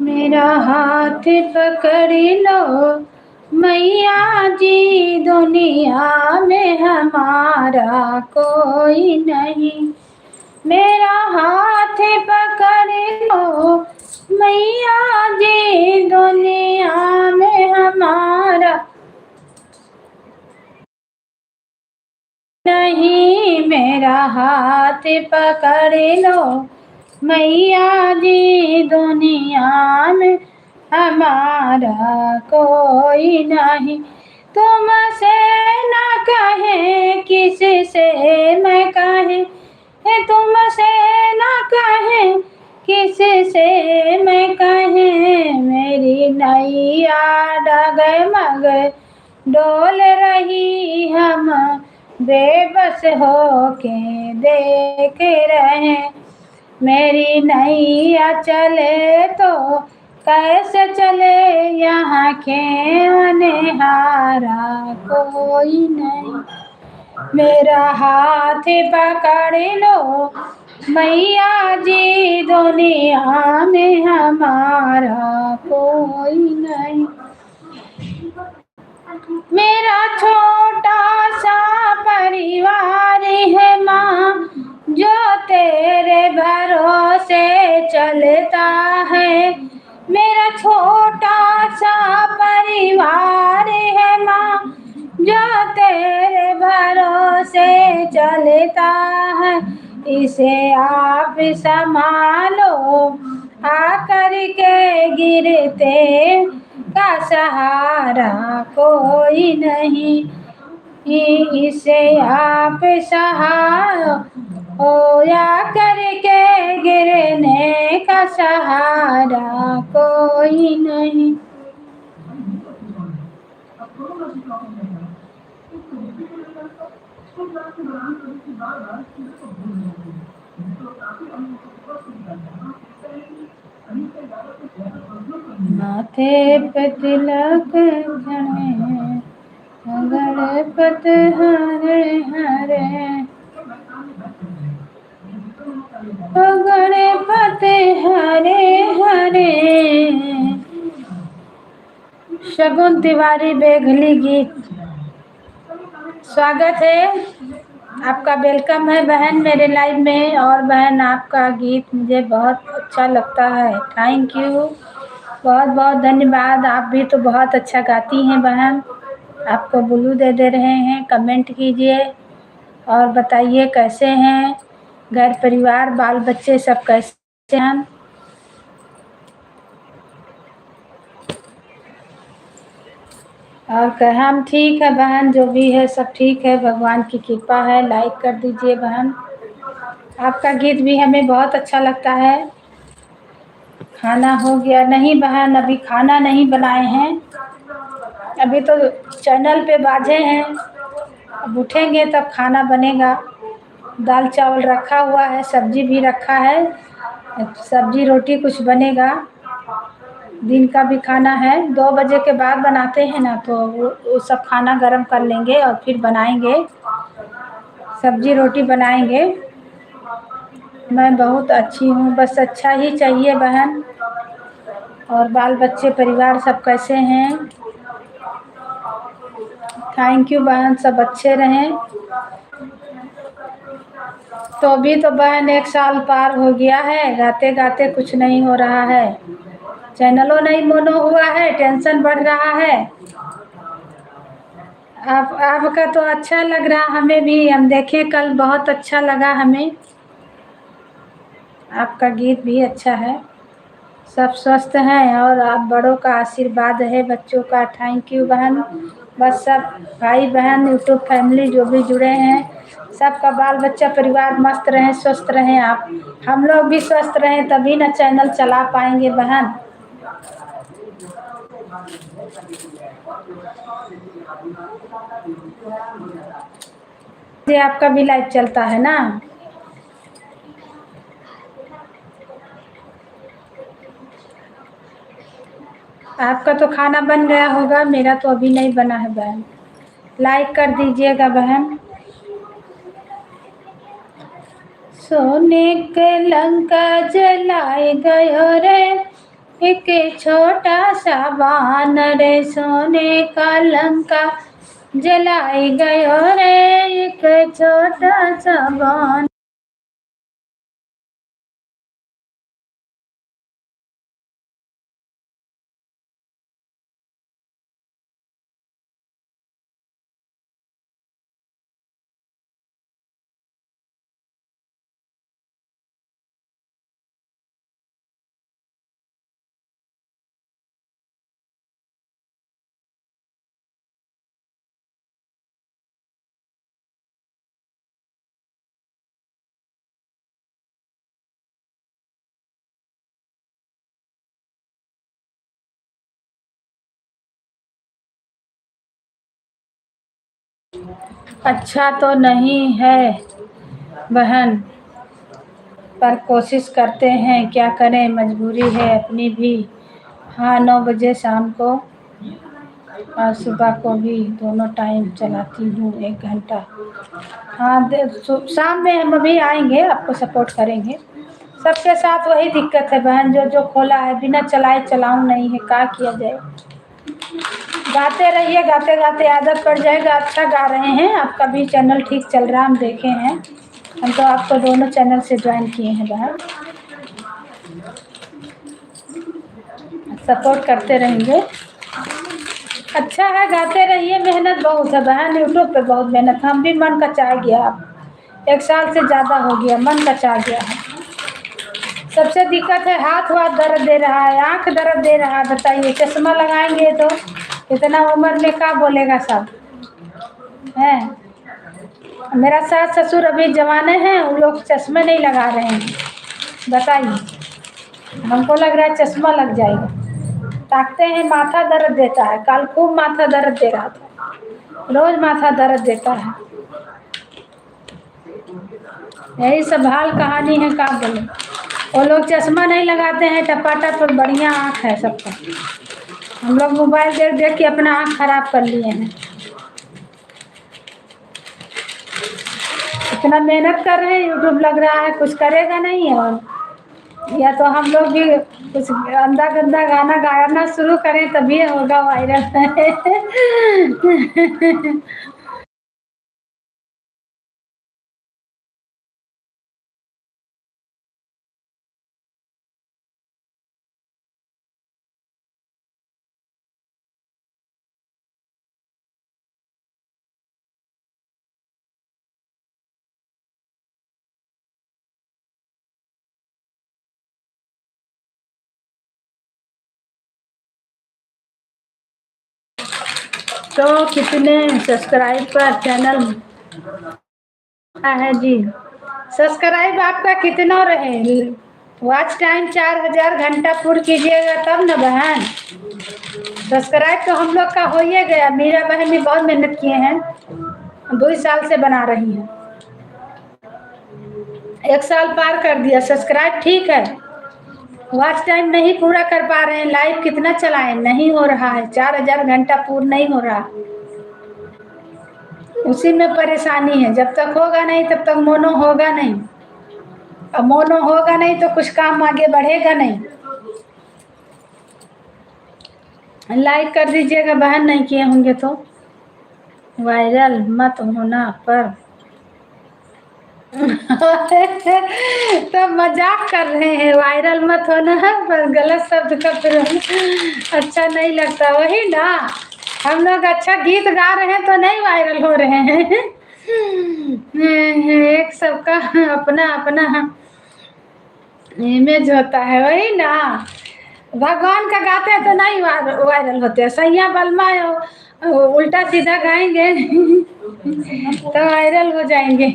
मेरा हाथ पकड़ लो मैया जी, दुनिया में हमारा कोई नहीं। मेरा हाथ पकड़ लो मैया जी, दुनिया में हमारा नहीं। मेरा हाथ पकड़ लो मैया जी, दुनिया में हमारा कोई नहीं। तुमसे ना कहे किसी से मैं कहे, तुमसे ना कहे किसी से मैं कहे। मेरी नैया डगमग डोल रही, हम बेबस होके देख रहे। मेरी नैया चले तो कैसे चले, यहाँ के अनहारा कोई नहीं। मेरा हाथ पकड़ लो मैया जी, दुनिया में हमारा कोई नहीं। मेरा छोटा सा परिवार है माँ, जो तेरे भरोसे चलता है। मेरा छोटा सा परिवार है माँ, जो तेरे भरोसे चलता है। इसे आप संभालो, आकर के गिरते का सहारा कोई नहीं। इसे आप सहारो, ओ या करके गिरने का सहारा कोई नहीं। माथे पे तिलक चढ़े, गणपत हरे हरे, गणपत हरे हरे। शगुन तिवारी बेघली गीत, स्वागत है आपका, वेलकम है बहन मेरे लाइव में। और बहन आपका गीत मुझे बहुत अच्छा लगता है, थैंक यू, बहुत बहुत धन्यवाद। आप भी तो बहुत अच्छा गाती हैं बहन। आपको ब्लू दे रहे हैं, कमेंट कीजिए और बताइए कैसे हैं, घर परिवार बाल बच्चे सब कैसे हैं। और हम ठीक है बहन, जो भी है सब ठीक है, भगवान की कृपा है। लाइक कर दीजिए बहन, आपका गीत भी हमें बहुत अच्छा लगता है। खाना हो गया? नहीं बहन, अभी खाना नहीं बनाए हैं, अभी तो चैनल पे बाजे हैं। अब उठेंगे तब खाना बनेगा। दाल चावल रखा हुआ है, सब्जी भी रखा है, सब्जी रोटी कुछ बनेगा। दिन का भी खाना है, 2 बजे के बाद बनाते हैं ना, तो वो सब खाना गरम कर लेंगे और फिर बनाएंगे, सब्जी रोटी बनाएंगे। मैं बहुत अच्छी हूँ, बस अच्छा ही चाहिए बहन। और बाल बच्चे परिवार सब कैसे हैं? थैंक यू बहन, सब अच्छे रहें। तो अभी तो बहन 1 साल पार हो गया है, गाते गाते कुछ नहीं हो रहा है, चैनलों नहीं मोनो हुआ है, टेंशन बढ़ रहा है। आपका तो अच्छा लग रहा, हमें भी, हम देखे कल, बहुत अच्छा लगा हमें, आपका गीत भी अच्छा है। सब स्वस्थ हैं और आप बड़ों का आशीर्वाद है, बच्चों का। थैंक यू बहन। बस सब भाई बहन यूट्यूब फैमिली जो भी जुड़े हैं, सबका बाल बच्चा परिवार मस्त रहें, स्वस्थ रहें, आप हम लोग भी स्वस्थ रहें, तभी ना चैनल चला पाएंगे बहन। ये आपका भी लाइव चलता है ना? आपका तो खाना बन गया होगा, मेरा तो अभी नहीं बना है बहन। लाइक कर दीजिएगा बहन। सोने के लंका जलाए गयो रे, एक छोटा सा वानर, सोने का लंका जलाए गयो रे, एक छोटा सा वानर। अच्छा तो नहीं है बहन, पर कोशिश करते हैं, क्या करें, मजबूरी है अपनी भी। हाँ, 9 बजे शाम को और सुबह को भी, दोनों टाइम चलाती हूँ 1 घंटा। हाँ, शाम में हम अभी आएंगे, आपको सपोर्ट करेंगे। सबके साथ वही दिक्कत है बहन, जो जो खोला है बिना चलाए चलाऊँ नहीं है, क्या किया जाए। गाते रहिए, गाते गाते आदत पड़ जाएगा। अच्छा गा रहे हैं, आपका भी चैनल ठीक चल रहा, हम देखे हैं, हम तो आपको दोनों चैनल से ज्वाइन किए हैं बहन, सपोर्ट करते रहेंगे। अच्छा है, गाते रहिए, मेहनत बहुत है बहन, यूट्यूब पे बहुत मेहनत, हम भी मन कचा गया, अब 1 साल से ज़्यादा हो गया, मन कचा गया है। सबसे दिक्कत है, हाथ वाथ दर्द दे रहा है, आँख दर्द दे रहा है, बताइए, चश्मा लगाएंगे तो इतना उम्र में क्या बोलेगा सब है। मेरा सास ससुर अभी जवाने हैं, उन लोग चश्मे नहीं लगा रहे हैं, बताइए, हमको लग रहा है चश्मा लग जाएगा। ताकते हैं, माथा दर्द देता है, कल खूब माथा दर्द दे रहा था, रोज माथा दर्द देता है। यही सब हाल कहानी है, क्या बोले। वो लोग चश्मा नहीं लगाते हैं, टपाटप पर बढ़िया आँख है सबका, हम लोग मोबाइल देख देख के अपना आँख खराब कर लिए हैं। इतना मेहनत कर रहे हैं, यूट्यूब लग रहा है कुछ करेगा नहीं, और या तो हम लोग भी कुछ गंदा गंदा गाना गाना शुरू करें तभी होगा वायरल। तो कितने सब्सक्राइब पर चैनल है जी? सब्सक्राइब आपका कितना रहे, वॉच टाइम 4000 घंटा पूर्ण कीजिएगा तब न बहन। सब्सक्राइब तो हम लोग का हो ही गया, मेरा बहन भी बहुत मेहनत किए हैं, 2 साल से बना रही हैं, 1 साल पार कर दिया। सब्सक्राइब ठीक है, वॉच टाइम नहीं पूरा कर पा रहे हैं, लाइव कितना चलाएं, नहीं हो रहा है, 4000 घंटा पूर्ण नहीं हो रहा, उसी में परेशानी है। जब तक होगा नहीं तब तक मोनो होगा नहीं, और मोनो होगा नहीं तो कुछ काम आगे बढ़ेगा नहीं। लाइक कर दीजिएगा बहन, नहीं किए होंगे तो। वायरल मत होना पर तो मजाक कर रहे हैं, वायरल मत होना है पर गलत शब्द का प्रयोग अच्छा नहीं लगता, वही ना। हम लोग अच्छा गीत गा रहे हैं तो नहीं वायरल हो रहे हैं। एक सबका अपना अपना इमेज होता है, वही ना। भगवान का गाते हैं तो नहीं वायरल होते, सैया बलमा उल्टा सीधा गाएंगे तो वायरल हो जाएंगे।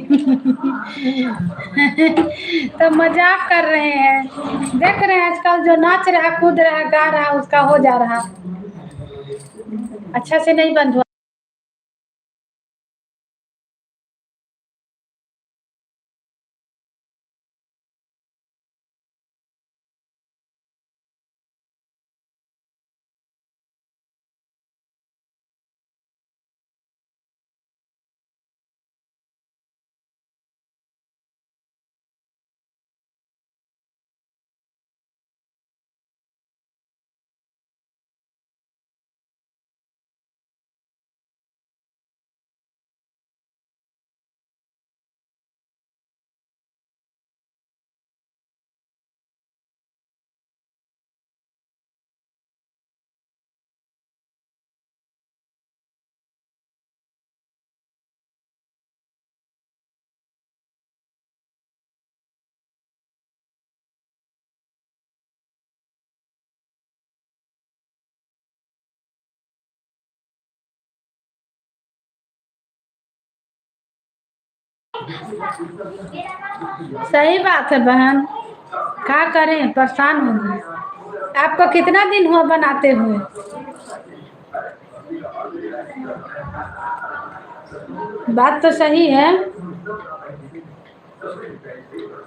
तो मजाक कर रहे हैं, देख रहे हैं आजकल जो नाच रहा, कूद रहा, गा रहा, उसका हो जा रहा। अच्छा से नहीं बंद हुआ। सही बात है बहन, क्या करें, परेशान हो गए। आपको कितना दिन हुआ बनाते हुए? बात तो सही है,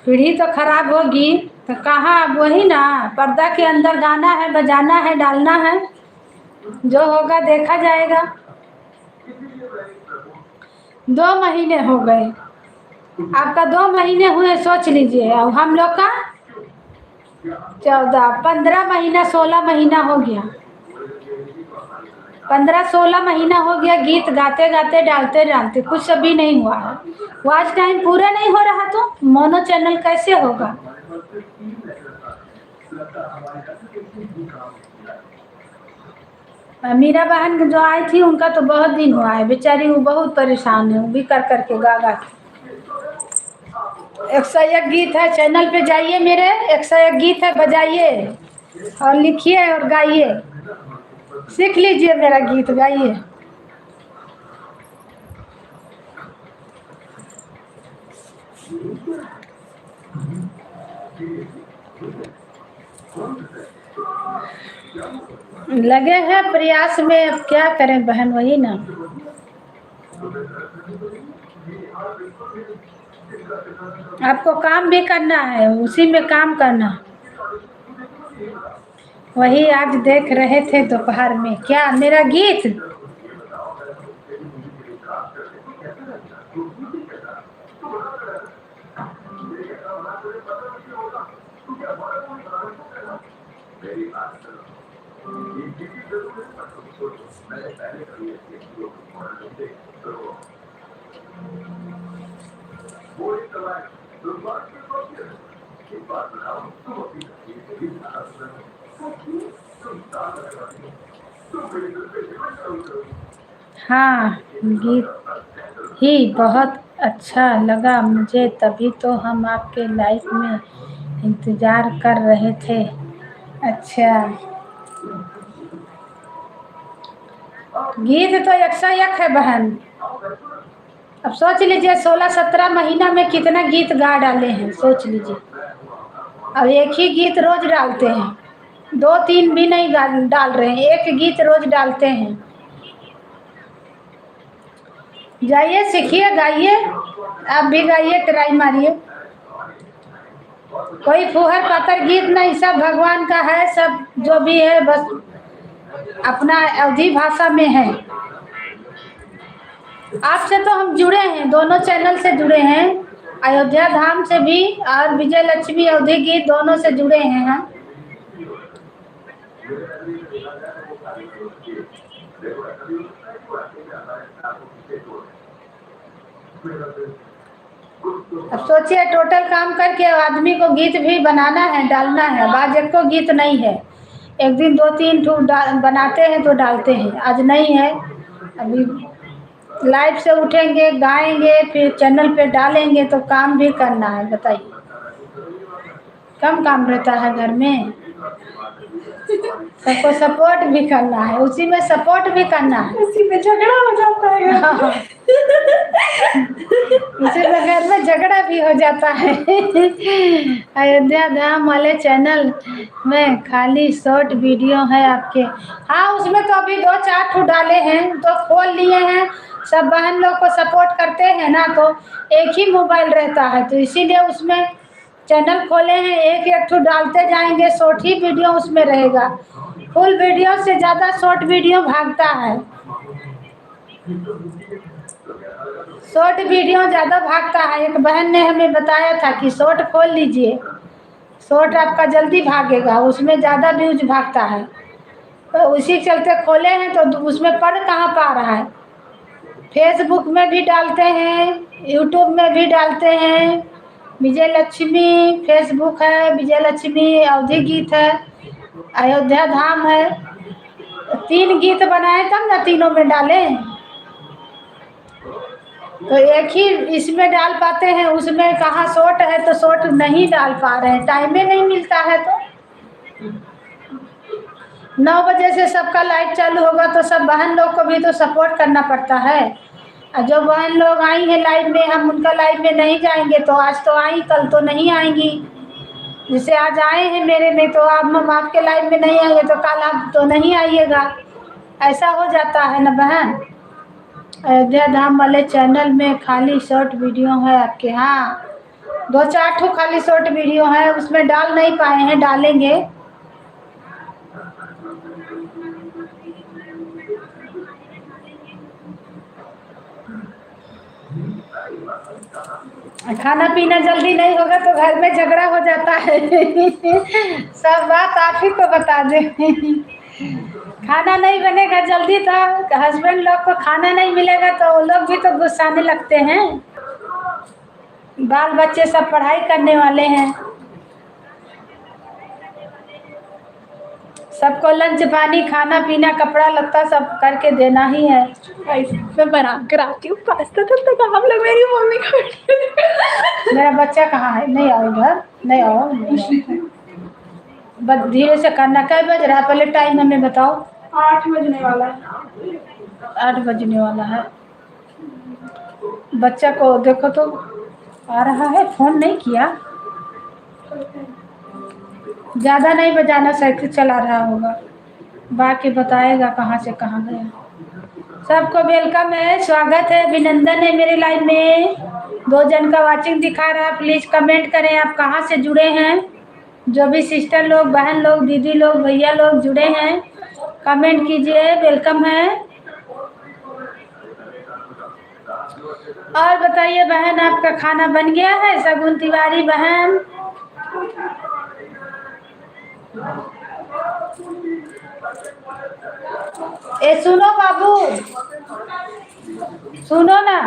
पीढ़ी तो खराब होगी। तो कहाँ, अब वही ना, पर्दा के अंदर गाना है, बजाना है, डालना है, जो होगा देखा जाएगा। 2 महीने हो गए, आपका 2 महीने हुए, सोच लीजिए। अब हम लोग का 14, 15 महीना, 16 महीना हो गया, 15-16 महीना हो गया गीत गाते गाते, डालते डालते, कुछ अभी नहीं हुआ है। वॉच टाइम पूरा नहीं हो रहा तो मोनो चैनल कैसे होगा? मीरा बहन जो आई थी उनका तो बहुत दिन हुआ है, बेचारी वो बहुत परेशान है, वो भी कर करके गा गा के। 101 गीत है, चैनल पे जाइए मेरे, 101 गीत है, बजाइए और लिखिए और गाइए, सीख लीजिए मेरा गीत, गाइए। लगे हैं प्रयास में, अब क्या करें बहन, वही ना। आपको काम भी करना है, उसी में काम करना। वही आज देख रहे थे दोपहर में, क्या मेरा गीत। हाँ, गीत ही बहुत अच्छा लगा मुझे, तभी तो हम आपके लाइफ में इंतज़ार कर रहे थे। अच्छा, गीत तो 101 है बहन। अब सोच लीजिए 16-17 महीना में कितना गीत गा डाले हैं, सोच लीजिए। अब एक ही गीत रोज डालते हैं, 2-3 भी नहीं डाल रहे हैं, एक गीत रोज डालते हैं। जाइए सीखिए, गाइए, आप भी गाइए, ट्राई मारिए। कोई फुहर पातर गीत नहीं, सब भगवान का है, सब जो भी है बस अपना अवधी भाषा में है। आपसे तो हम जुड़े हैं, दोनों चैनल से जुड़े हैं, अयोध्या धाम से भी और विजय लक्ष्मी अवधी गीत दोनों से जुड़े हैं हम। अब सोचिए टोटल काम करके आदमी को गीत भी बनाना है, डालना है, आज एक को गीत नहीं है, एक दिन 2-3 ठो बनाते हैं तो डालते हैं, आज नहीं है। अभी लाइव से उठेंगे, गाएंगे, फिर चैनल पे डालेंगे, तो काम भी करना है, बताइए कम काम रहता है घर में। सबको सपोर्ट भी करना है, उसी में सपोर्ट भी करना है, उसी में झगड़ा हो जाता है। हाँ। उसी में घर में झगड़ा भी हो जाता है। अयोध्या धाम वाले चैनल में खाली शॉर्ट वीडियो है आपके। हाँ, उसमें तो अभी 2-4 ठो डाले हैं, तो खोल लिए हैं, सब बहन लोग को सपोर्ट करते हैं ना, तो एक ही मोबाइल रहता है, तो इसीलिए उसमें चैनल खोले हैं, एक एक ठो डालते जाएंगे, शॉर्ट ही वीडियो उसमें रहेगा। फुल वीडियो से ज़्यादा शॉर्ट वीडियो भागता है, शॉर्ट वीडियो ज़्यादा भागता है। एक बहन ने हमें बताया था कि शॉर्ट खोल लीजिए, शॉर्ट आपका जल्दी भागेगा, उसमें ज़्यादा व्यूज भागता है, तो उसी के चलते खोले हैं। तो उसमें पढ़ कहाँ पा रहा है, फेसबुक में भी डालते हैं, यूट्यूब में भी डालते हैं, विजय लक्ष्मी फेसबुक है, विजय लक्ष्मी अवधी गीत है, अयोध्या धाम है, 3 गीत बनाए तब ना तीनों में डालें, तो एक ही इसमें डाल पाते हैं, उसमें कहाँ शॉर्ट है, तो शॉर्ट नहीं डाल पा रहे हैं, टाइम में नहीं मिलता है। तो 9 बजे से सबका लाइव चालू होगा, तो सब बहन लोग को भी तो सपोर्ट करना पड़ता है, और जो बहन लोग आई हैं लाइव में, हम उनका लाइव में नहीं जाएंगे, तो आज तो आई, कल तो नहीं आएंगी। जैसे आज आए हैं मेरे में, तो अब हम आपके लाइव में नहीं आएंगे, तो कल आप तो नहीं आइएगा, ऐसा हो जाता है ना बहन। अयोध्या धाम वाले चैनल में खाली शॉर्ट वीडियो है आपके। हाँ, 2-4 ठो खाली शॉर्ट वीडियो है, उसमें डाल नहीं पाए हैं, डालेंगे। खाना पीना जल्दी नहीं होगा तो घर में झगड़ा हो जाता है। सब बात आप ही को बता दें। खाना नहीं बनेगा जल्दी तो हस्बैंड लोग को खाना नहीं मिलेगा, तो वो लोग भी तो गुस्साने लगते हैं, बाल बच्चे सब पढ़ाई करने वाले हैं, सबको लंच पानी खाना पीना कपड़ा लत्ता सब करके देना ही है। मैं बना कर आती हूँ पास्ता, तब तक आप लोग मेरी मम्मी को। मेरा बच्चा कहाँ है, नहीं आओ इधर, नहीं आओ, नहीं आओ। बस धीरे से करना। कै बज रहा है, पहले टाइम हमें बताओ। 8 बजने वाला है। 8 बजने वाला है। बच्चा को देखो तो आ रहा है, फोन नहीं किया, ज़्यादा नहीं बजाना, साइकिल चला रहा होगा, बाकी बताएगा कहाँ से कहाँ गया। सबको वेलकम है, स्वागत है, अभिनंदन है मेरे लाइव में। 2 जन का वाचिंग दिखा रहा है, प्लीज़ कमेंट करें आप कहाँ से जुड़े हैं। जो भी सिस्टर लोग, बहन लोग, दीदी लोग, भैया लोग जुड़े हैं, कमेंट कीजिए, वेलकम है। और बताइए बहन, आपका खाना बन गया है? शगुन तिवारी बहन, ए सुनो बाबू, सुनो ना,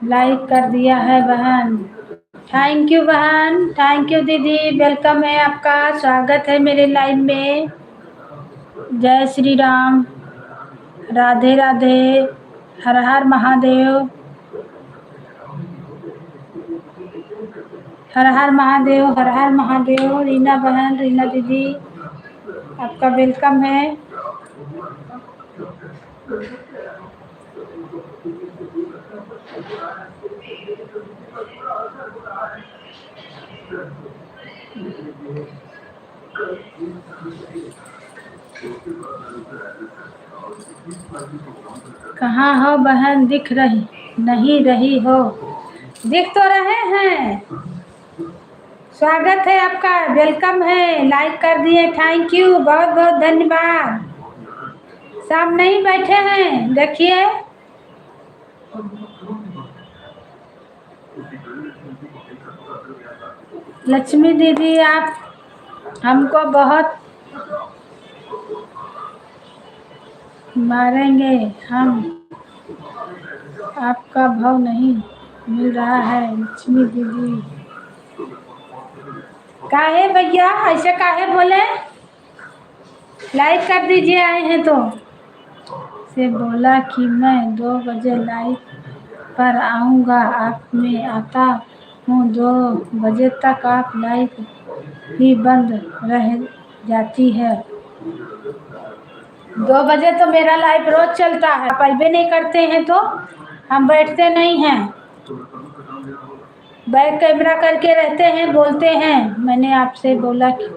लाइक कर दिया है बहन। थैंक यू बहन, थैंक यू दीदी, वेलकम है आपका, स्वागत है मेरे लाइव में। जय श्री राम, राधे राधे, हर हर महादेव, हर हर महादेव, हर हर महादेव। रीना बहन, रीना दीदी, आपका वेलकम है। कहाँ हो बहन, दिख रही नहीं रही हो? दिख तो रहे हैं। स्वागत है आपका, वेलकम है, लाइक कर दिए, थैंक यू, बहुत बहुत धन्यवाद। सब नहीं बैठे हैं, देखिए। लक्ष्मी दीदी, आप हमको बहुत मारेंगे, हम आपका भाव नहीं मिल रहा है। लक्ष्मी दीदी, काहे भैया ऐसे काहे बोले? लाइक कर दीजिए, आए हैं तो। से बोला कि मैं 2 बजे लाइव पर आऊँगा, आप में आता हूँ 2 बजे तक, आप लाइव ही बंद रह जाती है। 2 बजे तो मेरा लाइव रोज चलता है, आप अइबे नहीं करते हैं तो हम बैठते नहीं हैं, बैक कैमरा करके रहते हैं, बोलते हैं। मैंने आपसे बोला कि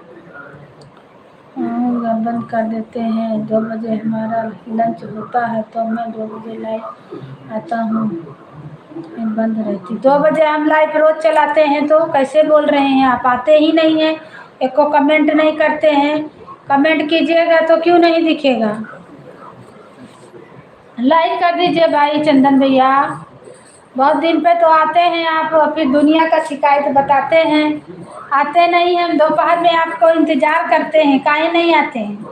बंद कर देते हैं, 2 बजे हमारा लंच होता है तो मैं 2 बजे लाइव आता हूँ, बंद रहती। 2 बजे हम लाइव रोज चलाते हैं, तो कैसे बोल रहे हैं आप? आते ही नहीं हैं, एक को कमेंट नहीं करते हैं। कमेंट कीजिएगा तो क्यों नहीं दिखेगा? लाइक कर दीजिए भाई चंदन भैया। बहुत दिन पे तो आते हैं आप, फिर दुनिया का शिकायत बताते हैं, आते नहीं हैं। दोपहर में आपको इंतज़ार करते हैं, काहे नहीं आते हैं?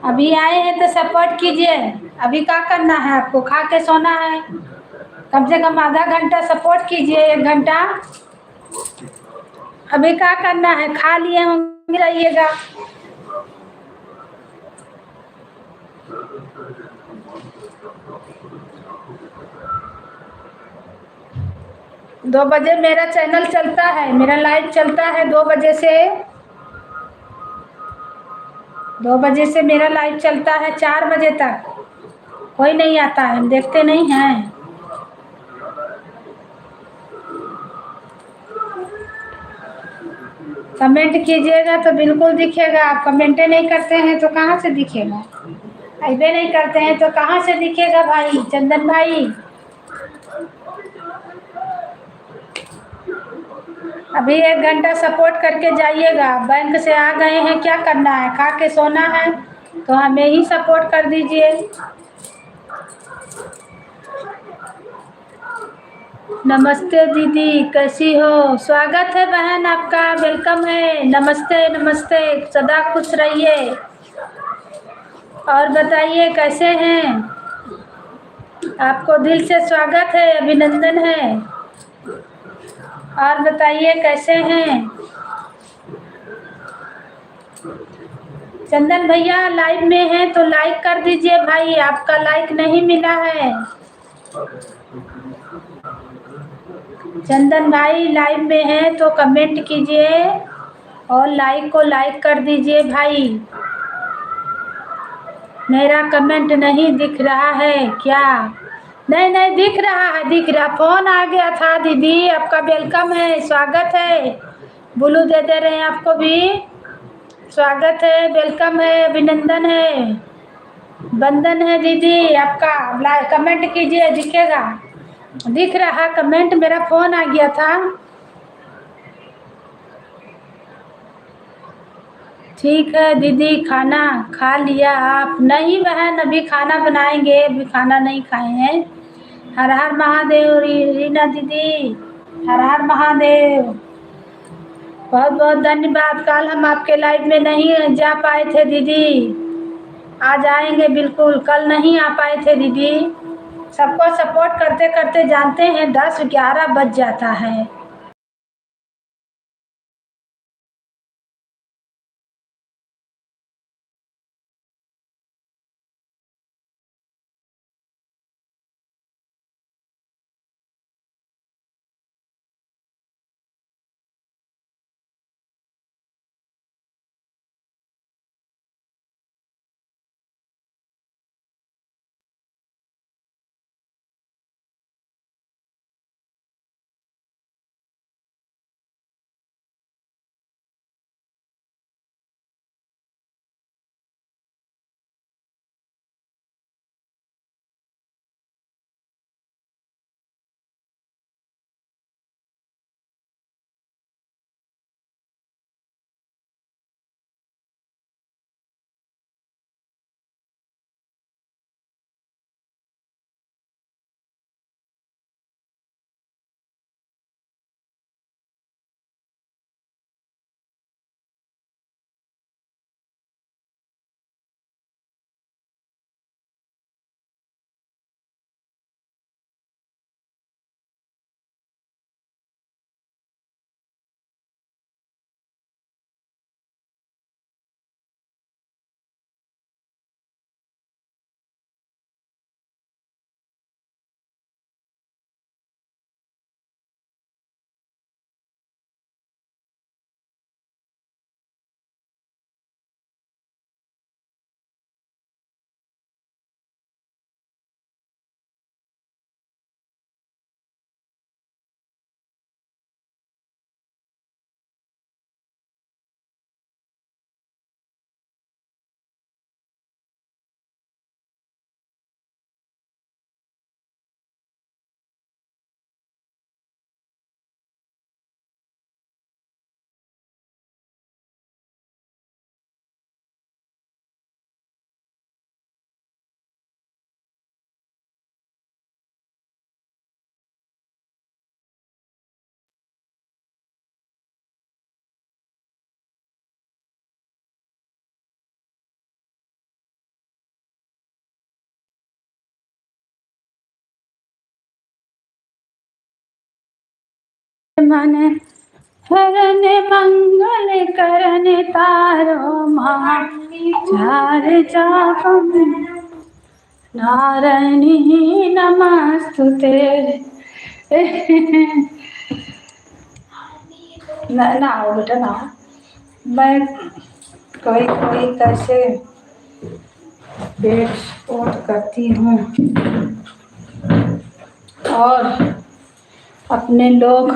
अभी आए हैं तो सपोर्ट कीजिए। अभी क्या करना है आपको? खा के सोना है? कम से कम आधा घंटा सपोर्ट कीजिए, 1 घंटा। अभी क्या करना है? खा लिए होंगे, रहिएगा। दो बजे मेरा चैनल चलता है, मेरा लाइव चलता है 2 बजे से। 2 बजे से मेरा लाइव चलता है 4 बजे तक। कोई नहीं आता है, हम देखते नहीं हैं। कमेंट कीजिएगा तो बिल्कुल दिखेगा। आप कमेंटे नहीं करते हैं तो कहाँ से दिखेगा? ऐसे नहीं करते हैं तो कहाँ से दिखेगा भाई चंदन भाई? अभी 1 घंटा सपोर्ट करके जाइएगा। बैंक से आ गए हैं, क्या करना है? खा के सोना है, तो हमें ही सपोर्ट कर दीजिए। नमस्ते दीदी, कैसी हो? स्वागत है बहन आपका, वेलकम है। नमस्ते नमस्ते, सदा खुश रहिए। और बताइए कैसे हैं? आपको दिल से स्वागत है, अभिनंदन है। और बताइए कैसे हैं? चंदन भैया लाइव में हैं तो लाइक कर दीजिए भाई, आपका लाइक नहीं मिला है। चंदन भाई लाइव में हैं तो कमेंट कीजिए और लाइक को लाइक कर दीजिए भाई। मेरा कमेंट नहीं दिख रहा है क्या? नहीं नहीं, दिख रहा है, दिख रहा। फ़ोन आ गया था दीदी। आपका वेलकम है, स्वागत है। ब्लू दे रहे हैं आपको भी। स्वागत है, वेलकम है, अभिनंदन है, बंदन है दीदी आपका। कमेंट कीजिए, दिखेगा। दिख रहा कमेंट, मेरा फ़ोन आ गया था। ठीक है दीदी, खाना खा लिया आप? नहीं बहन, अभी खाना बनाएंगे, अभी खाना नहीं खाए हैं। हर हर महादेव रीना दीदी, हर हर महादेव। बहुत बहुत धन्यवाद। कल हम आपके लाइव में नहीं जा पाए थे दीदी, आज आएंगे बिल्कुल, कल नहीं आ पाए थे दीदी। सबको सपोर्ट करते करते जानते हैं 10-11 बज जाता है। मन हरन मंगल करन तारो माँ चार चापम नारायणी नमस्तुते। ना आओ बेटा ना, मैं कोई कोई कैसे पेट स्पोर्ट करती हूँ और अपने लोग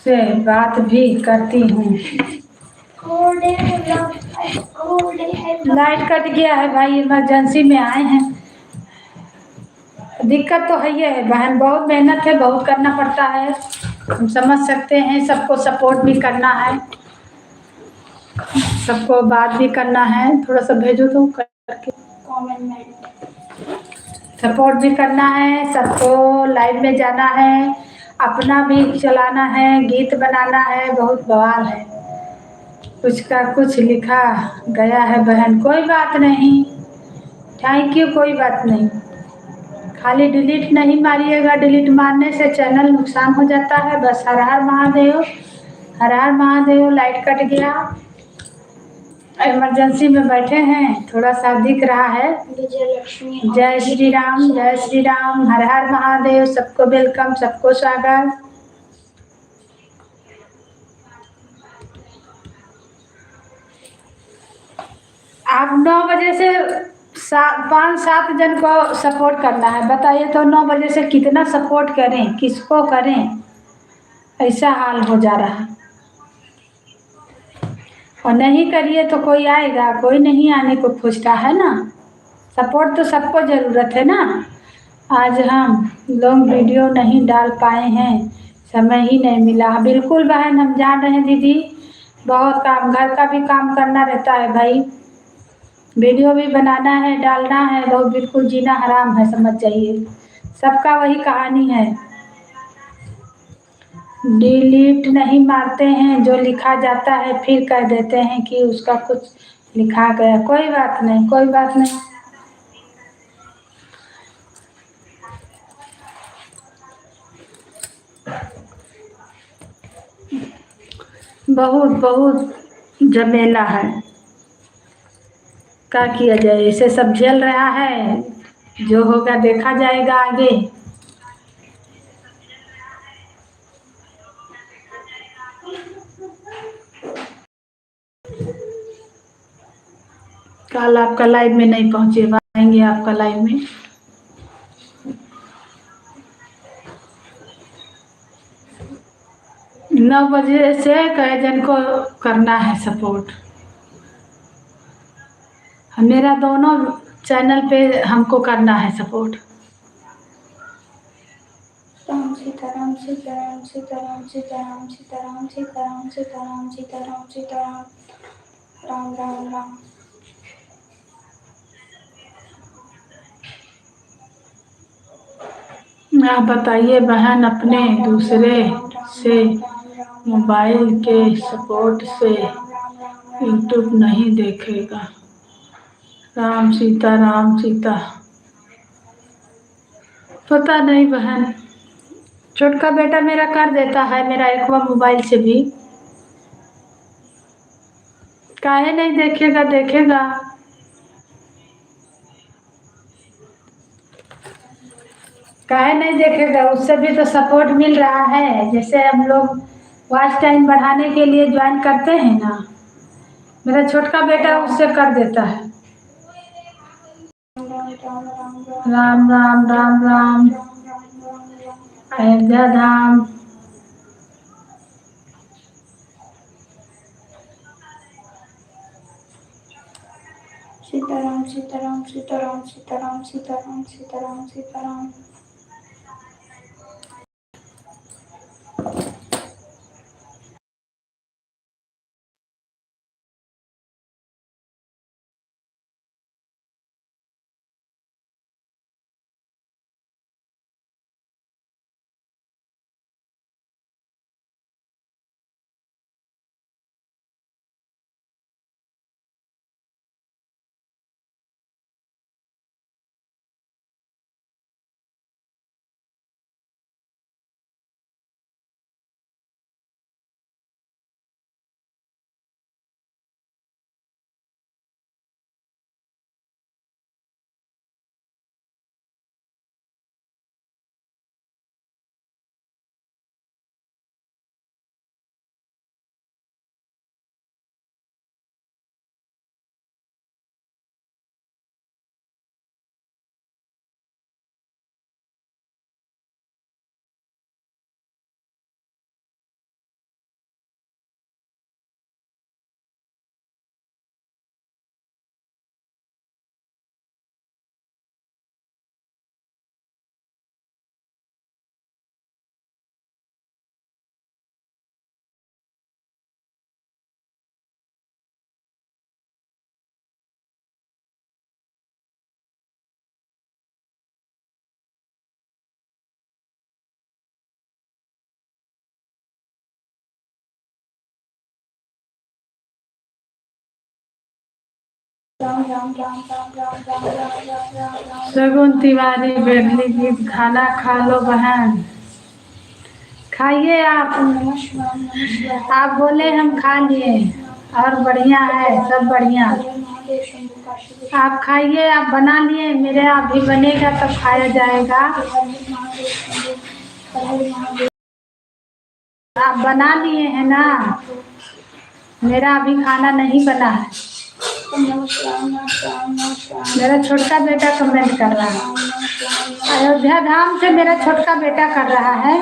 से बात भी करती हूँ। लाइट कट गया है भाई, इमरजेंसी में आए हैं। दिक्कत तो है ही है बहन, बहुत मेहनत है, बहुत करना पड़ता है, हम समझ सकते हैं। सबको सपोर्ट भी करना है, सबको बात भी करना है। थोड़ा सा भेजो तो करके कमेंट, सपोर्ट भी करना है, सबको लाइव में जाना है, अपना भी चलाना है, गीत बनाना है, बहुत बवाल है। कुछ का कुछ लिखा गया है बहन, कोई बात नहीं, थैंक यू, कोई बात नहीं। खाली डिलीट नहीं मारिएगा, डिलीट मारने से चैनल नुकसान हो जाता है। बस हर हर महादेव, हर हर महादेव। लाइट कट गया, इमरजेंसी में बैठे हैं, थोड़ा सा दिख रहा है। जय श्री राम, जय श्री राम, हर हर महादेव। सबको वेलकम, सबको स्वागत। आप 9 बजे से 5-7 जन को सपोर्ट करना है। बताइए तो 9 बजे से कितना सपोर्ट करें, किसको करें, ऐसा हाल हो जा रहा है। और नहीं करिए तो कोई आएगा, कोई नहीं आने को खोजता है ना। सपोर्ट तो सबको ज़रूरत है ना। आज हम लोग वीडियो नहीं डाल पाए हैं, समय ही नहीं मिला। बिल्कुल बहन, हम जान रहे हैं दीदी, बहुत काम, घर का भी काम करना रहता है भाई, वीडियो भी बनाना है, डालना है, बहुत बिल्कुल जीना हराम है, समझ जाइए। सबका वही कहानी है, डिलीट नहीं मारते हैं, जो लिखा जाता है फिर कह देते हैं कि उसका कुछ लिखा गया, कोई बात नहीं, कोई बात नहीं। बहुत बहुत झमेला है, क्या किया जाए, इसे सब झेल रहा है, जो होगा देखा जाएगा आगे। कल आपका लाइव में नहीं पहुंचे, आएंगे आपका लाइव में। नौ बजे से कई जन को करना है सपोर्ट। मेरा दोनों चैनल पे हमको करना है सपोर्ट। राम सीताराम सीताराम सीताराम सीताराम सीताराम सीताराम सीताराम सीताराम सीताराम राम राम राम। आप बताइए बहन, अपने दूसरे से मोबाइल के सपोर्ट से यूट्यूब नहीं देखेगा। राम सीता राम सीता। पता नहीं बहन, छोटका बेटा मेरा कर देता है, मेरा एक मोबाइल से भी। काहे नहीं देखेगा, देखेगा। काहे नहीं देखेगा, उससे भी तो सपोर्ट मिल रहा है। जैसे हम लोग वॉच टाइम बढ़ाने के लिए ज्वाइन करते हैं ना, मेरा छोटका बेटा उससे कर देता है। राम राम राम राम। अयोध्या धाम। सीताराम सीताराम सीताराम सीताराम सीताराम सीताराम सीताराम। राम राम राम राम राम राम राम राम राम राम। सगुन तिवारी बेगली गीत। खाना खा लो बहन, खाइए आप। नमस्कार नमस्कार। आप बोले हम खा लिए, और बढ़िया है, सब बढ़िया। महादेव शंभु काशी आप खाइए, आप बना लिए, मेरे आप भी बनेगा तब खाया जाएगा। महादेव शंभु महादेव। आप बना लिए हैं ना, मेरा अभी खाना नहीं बना है। नमस्कार नमस्कार नमस्कार। मेरा छोटका बेटा कमेंट कर रहा है, अयोध्या धाम से मेरा छोटका बेटा कर रहा है।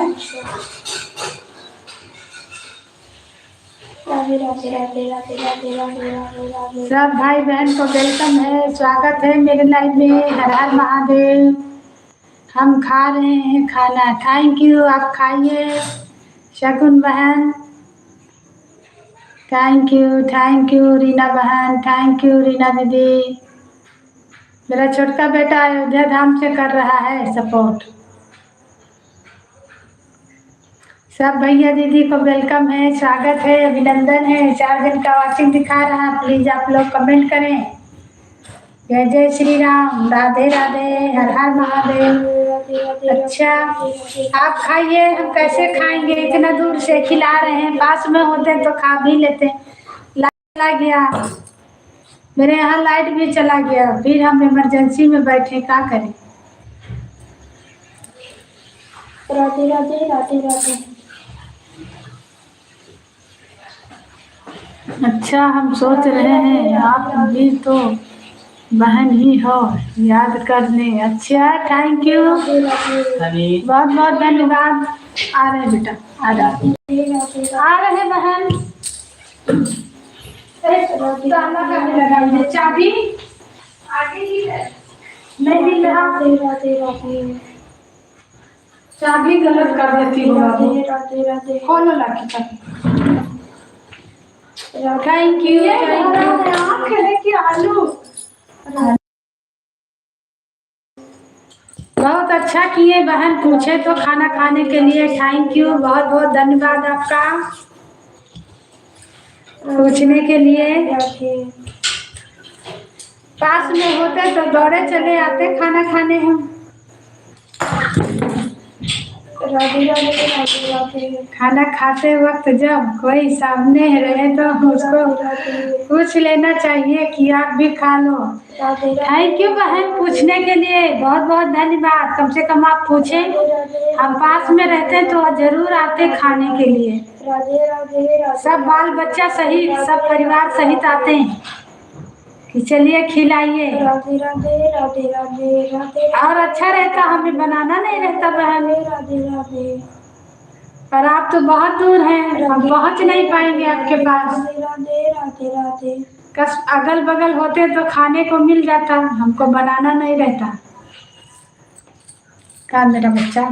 राधे राधे राधे राधे राधे राधे राधे राधे। सब भाई बहन को वेलकम है, स्वागत है मेरे लाइव में। हर हर महादेव। हम खा रहे हैं खाना, थैंक यू। आप खाइए शगुन बहन, थैंक यू रीना बहन, थैंक यू रीना दीदी। मेरा छोटका बेटा अयोध्या धाम से कर रहा है सपोर्ट। सब भैया दीदी को वेलकम है, स्वागत है, अभिनंदन है। 4 दिन का वॉचिंग दिखा रहा, प्लीज आप लोग कमेंट करें। जय जय श्री राम, राधे राधे, हर हर महादेव। अच्छा आप खाइए, हम कैसे खाएंगे? इतना दूर से खिला रहे हैं, पास में होते तो खा भी लेते। लाइट चला गया, मेरे यहाँ लाइट भी चला गया, फिर हम इमरजेंसी में बैठे, क्या करें? राधे राधे राधे राधे। अच्छा हम सोच रहे हैं आप भी तो बहन ही हो, याद कर ले। अच्छा थैंक यू, बहुत बहुत धन्यवाद। आ रहे बेटा, आ रहे बहन। ताला कहाँ लगाइए? चाबी आगे ही है, नहीं मिल रहा। राधे राधे राधे। चाबी गलत कर देती हूँ। राधे राधे राधे। खोलो लाके चाबी। Thank you thank you. आलू बहुत अच्छा किए बहन, पूछे तो खाना खाने के लिए। थैंक यू, बहुत बहुत धन्यवाद आपका पूछने के लिए। पास में होते तो दौड़े चले आते खाना खाने हम। राधे राधे राधे राधे। खाना खाते वक्त जब कोई सामने रहे तो उसको पूछ लेना चाहिए कि आप भी खा लो। थैंक यू बहन पूछने के लिए, बहुत बहुत धन्यवाद। कम से कम आप पूछे, हम पास में रहते तो जरूर आते खाने के लिए। राधे राधे। सब बाल बच्चा सहित, सब परिवार सहित आते हैं कि चलिए खिलाइए। राधे राधे राधे राधे राधे। और अच्छा रहता, हमें बनाना नहीं रहता बहन। राधे राधे। पर आप तो बहुत दूर हैं, हम पहुंच नहीं पाएंगे आपके पास। राधे राधे राधे। कस अगल बगल होते तो खाने को मिल जाता, हमको बनाना नहीं रहता। का मेरा बच्चा